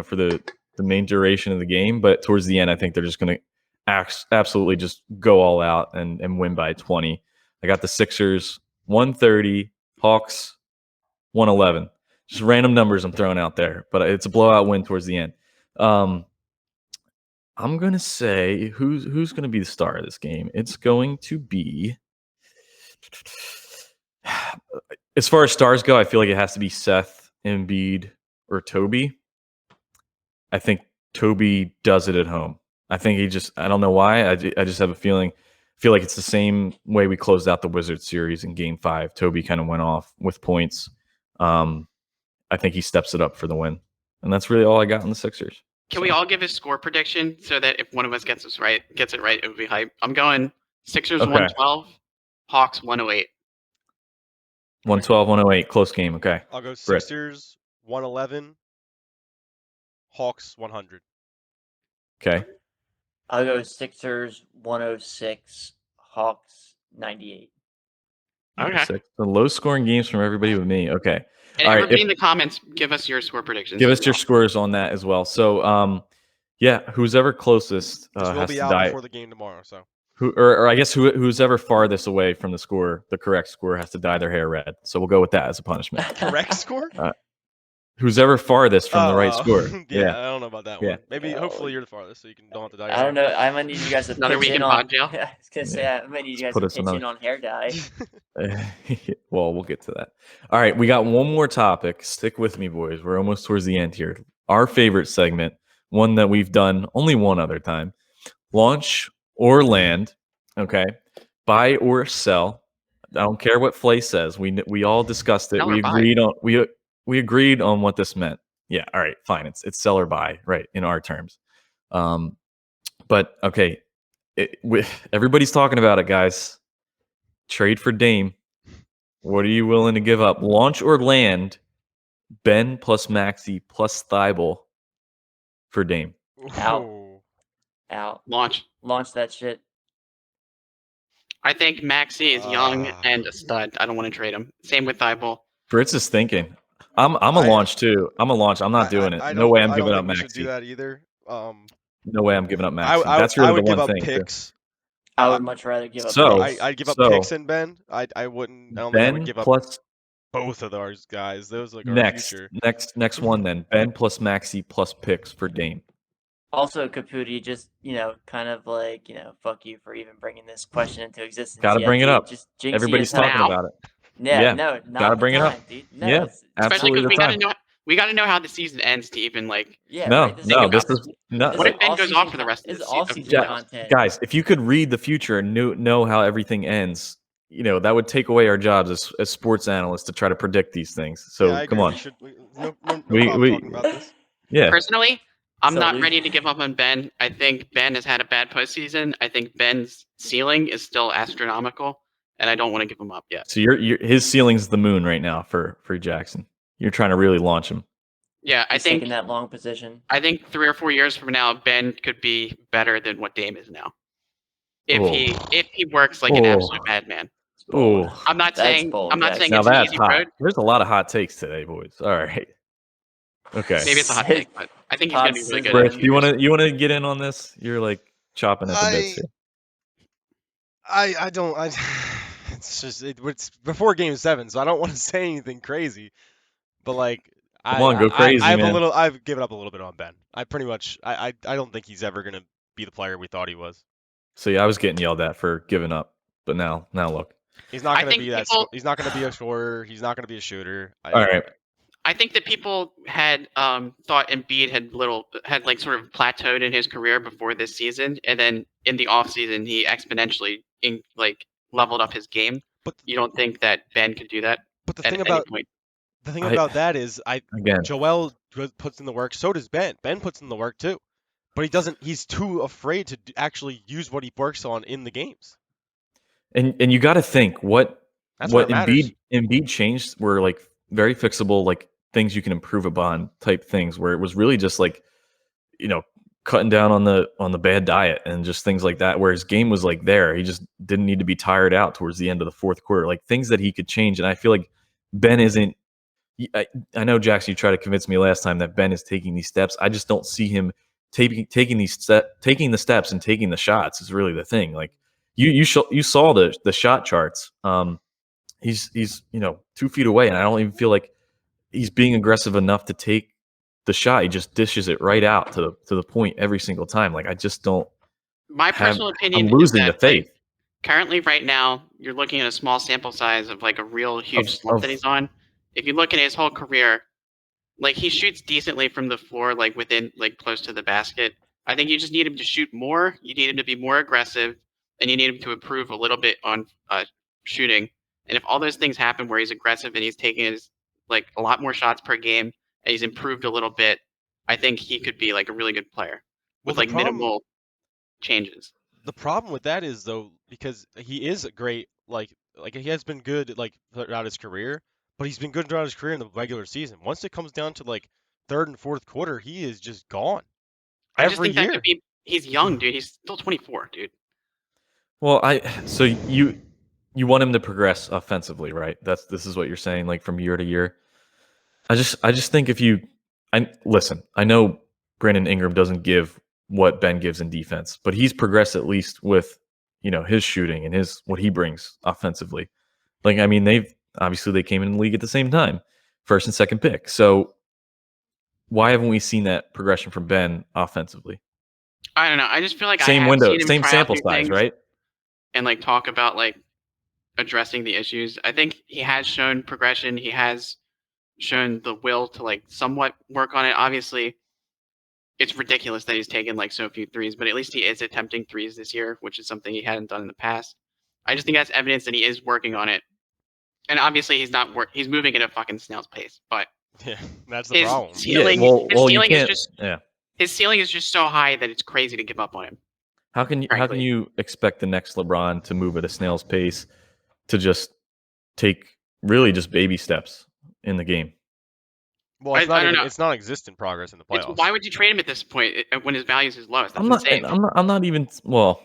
for the main duration of the game. But towards the end, I think they're just going to absolutely just go all out and win by 20. I got the Sixers 130, Hawks 111. Just random numbers I'm throwing out there, but it's a blowout win towards the end. I'm gonna say who's gonna be the star of this game. It's going to be, as far as stars go, I feel like it has to be Seth, Embiid, or Toby. I think Toby does it at home. I think I don't know why. I just have a feeling. I feel like it's the same way we closed out the Wizards series in Game 5. Toby kind of went off with points. I think he steps it up for the win. And that's really all I got on the Sixers. Can we all give a score prediction so that if one of us gets it right, it would be hype? I'm going Sixers 112, Hawks 108. 112, 108, close game. Okay. I'll go Sixers 111, Hawks 100. Okay. I'll go Sixers 106, Hawks 98. Okay. The low scoring games from everybody with me. Okay. And all right. Everybody in the comments, give us your score predictions. Give us your scores on that as well. So, who's ever closest This will has be to out die. before the game tomorrow. So, or I guess who's ever farthest away from the correct score, has to dye their hair red. So we'll go with that as a punishment. correct score? Who's ever farthest from the right score? Yeah, I don't know about that one. Maybe, Yeah. hopefully, you're the farthest, so you don't have to dye. I don't know. I might need you guys to Another pitch week in in on. pod jail? I was gonna say I might need you guys put to us pitch another- in on hair dye. Well, we'll get to that. All right, we got one more topic. Stick with me, boys. We're almost towards the end here. Our favorite segment, one that we've done only one other time: launch or land. Okay, buy or sell. I don't care what Flay says. We all discussed it. Sell or We buy. agreed on we agreed on what this meant. Yeah. All right. Fine. It's sell or buy, right? In our terms. But okay, everybody's talking about it, guys. Trade for Dame. What are you willing to give up? Launch or land? Ben plus Maxey plus Thibault for Dame. Out. Ooh. Out. Launch. Launch that shit. I think Maxey is young and a stud. I don't want to trade him. Same with Thibault. Fritz is thinking. I'm a launch too. I'm a launch. I'm not doing it. No way I'm giving up Maxey. I don't think we should do Maxey. that either. No way I'm giving up Maxey. That's I really would the give one up thing. picks. I would much rather give up. So- picks. I'd give up So- picks and Ben. I wouldn't. I don't think I would Ben give up plus both of those guys. Those like our next future. next one then. Ben plus Maxey plus picks for Dame. Also, Caputi, just kind of like fuck you for even bringing this question into existence. Gotta yet, bring it dude. up. Just jinx Everybody's you as talking hell. about it. Yeah, Yeah, no, not gotta the bring it up. time, dude. No, Yeah, it's- Especially absolutely because the time. we gotta know how the season ends to even like. Yeah, No, right, no, this is no. What if Ben all goes season off for the rest of This the is all season? season Yeah. content. Guys, if you could read the future and know how everything ends, that would take away our jobs as sports analysts to try to predict these things. So Yeah, I come agree. on. We should, no problem We- talking about this. Yeah. Personally, I'm So not we- ready to give up on Ben. I think Ben has had a bad postseason. I think Ben's ceiling is still astronomical, and I don't want to give him up yet. So his ceiling's the moon right now for Jackson. You're trying to really launch him. Yeah, He's taking that long position. I think 3 or 4 years from now, Ben could be better than what Dame is now. If he works like an absolute madman. Oh, I'm not That's saying bold, I'm not saying now it's an that's easy hot. road. There's a lot of hot takes today, boys. All right. Okay. Maybe it's a hot Sick. take, but I think he's gonna be really good. Brett, you want to get in on this? You're like chopping at the bits here. I don't. it's before Game 7, so I don't want to say anything crazy. But like, Come on, go crazy, I've man. I've given up a little bit on Ben. I pretty much I don't think he's ever gonna be the player we thought he was. See, I was getting yelled at for giving up, but now look. He's not I gonna think be that. people. He's not gonna be a scorer. He's not gonna be a shooter. All right. I think that people had thought Embiid had like sort of plateaued in his career before this season, and then in the offseason he exponentially leveled up his game. But you don't think that Ben could do that but the at thing any about point? the thing about that is again, Joel puts in the work. So does Ben. Ben puts in the work too, but he doesn't. He's too afraid to actually use what he works on in the games. And you got to think what matters. Embiid changed were like very fixable, like things you can improve upon type things, where it was really just like, cutting down on the bad diet and just things like that, where his game was like there. He just didn't need to be tired out towards the end of the fourth quarter, like things that he could change. And I feel like Ben isn't. I know, Jackson, you tried to convince me last time that Ben is taking these steps. I just don't see him taking the steps and taking the shots is really the thing. Like you saw the shot charts. He's 2 feet away, and I don't even feel like he's being aggressive enough to take the shot. He just dishes it right out to the point every single time. Like I just don't. My personal opinion I'm losing is the that, faith. Currently, right now, you're looking at a small sample size of like a real huge slump that he's on. If you look at his whole career, like he shoots decently from the floor, like within like close to the basket. I think you just need him to shoot more. You need him to be more aggressive, and you need him to improve a little bit on shooting. And if all those things happen, where he's aggressive and he's taking his like a lot more shots per game, and he's improved a little bit, I think he could be like a really good player with like minimal changes. The problem with that is though, because he is great, like he has been good like throughout his career, but he's been good throughout his career in the regular season. Once it comes down to like third and fourth quarter, he is just gone. I just Every think that year. could be. He's young, dude. He's still 24, dude. Well, so you want him to progress offensively, right? This is what you're saying, like from year to year. I just think listen, I know Brandon Ingram doesn't give what Ben gives in defense, but he's progressed at least with his shooting and his what he brings offensively. Like I mean, they came in the league at the same time, first and second pick. So why haven't we seen that progression from Ben offensively? I don't know. I just feel like same I have window, seen him same try sample out new size, things right? and like talk about like addressing the issues. I think he has shown progression. He has shown the will to like somewhat work on it. Obviously, it's ridiculous that he's taken like so few threes, but at least he is attempting threes this year, which is something he hadn't done in the past. I just think that's evidence that he is working on it. And obviously, he's not he's moving at a fucking snail's pace. But yeah, that's the problem. Ceiling, his ceiling is just his ceiling is just so high that it's crazy to give up on him. How can you expect the next LeBron to move at a snail's pace to just take really just baby steps in the game? Well, it's non-existent progress in the playoffs. Why would you trade him at this point when his value is his lowest? That's insane. I'm not even. Well,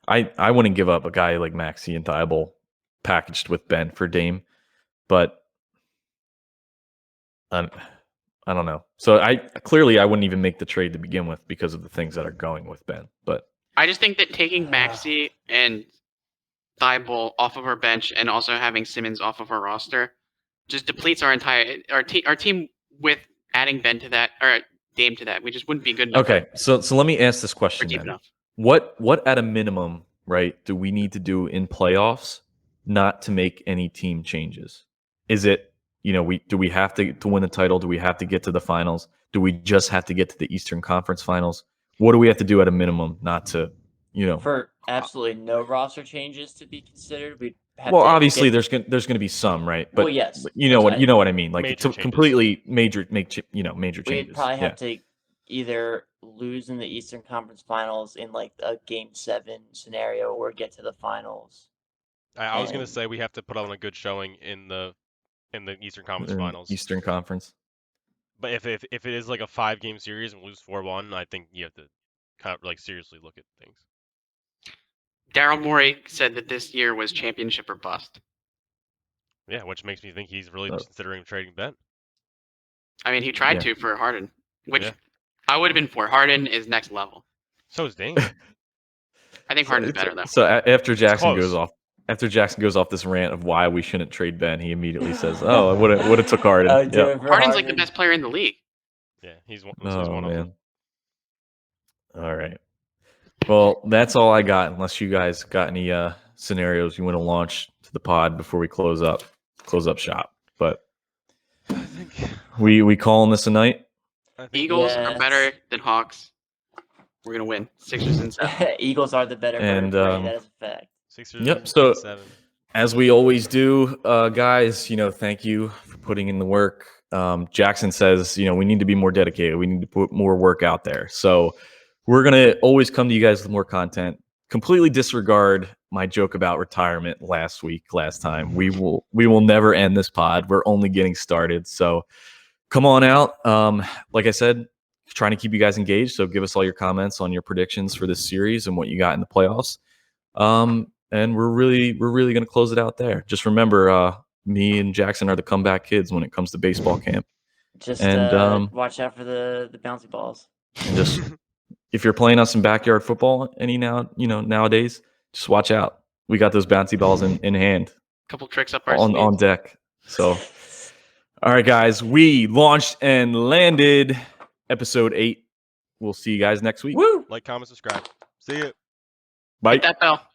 I wouldn't give up a guy like Maxey and Thibault packaged with Ben for Dame, but I don't know. So I wouldn't even make the trade to begin with because of the things that are going with Ben. But I just think that taking Maxey and Thibault off of our bench and also having Simmons off of our roster just depletes our team with adding Ben to that or Dame to that. We just wouldn't be good enough. Okay, so let me ask this question then. What at a minimum, right, do we need to do in playoffs not to make any team changes? Is it, do we have to win the title? Do we have to get to the finals? Do we just have to get to the Eastern Conference Finals? What do we have to do at a minimum not to, For absolutely no roster changes to be considered, we'd have well, obviously there's going to be some, right? But well, yes, you know what I mean, like completely major changes. We'd probably have to either lose in the Eastern Conference Finals in like a Game 7 scenario or get to the finals. I was going to say we have to put on a good showing in the Eastern Conference Finals. Eastern Conference. But if it is like a 5-game series and lose 4-1, I think you have to kind of like seriously look at things. Daryl Morey said that this year was championship or bust. Yeah, which makes me think he's really considering trading Ben. I mean, he tried to for Harden, which I would have been for. Harden is next level. So is Dame. I think Harden's better though. So after Jackson goes off After Jackson goes off this rant of why we shouldn't trade Ben, he immediately says, "Oh, I would have took Harden." Yep. Harden's like the best player in the league. Yeah, he's one Oh, of them. man. All right. Well, that's all I got. Unless you guys got any scenarios you want to launch to the pod before we close up shop. But I think we calling this a night. Eagles are better than Hawks. We're gonna win. Sixers in 7. Eagles are the better And, bird. That is a fact. Sixers. Yep. So in 7. as we always do, guys, thank you for putting in the work. Jackson says, we need to be more dedicated. We need to put more work out there. So we're going to always come to you guys with more content. Completely disregard my joke about retirement last time. We will never end this pod. We're only getting started. So come on out. Like I said, trying to keep you guys engaged. So give us all your comments on your predictions for this series and what you got in the playoffs. And we're really going to close it out there. Just remember, me and Jackson are the comeback kids when it comes to baseball camp. Just watch out for the bouncy balls. And just if you're playing us in backyard football nowadays, just watch out. We got those bouncy balls in hand. Couple tricks up our on deck. So, all right, guys, we launched and landed episode 8. We'll see you guys next week. Woo! Like, comment, subscribe. See you. Bye. Hit that bell.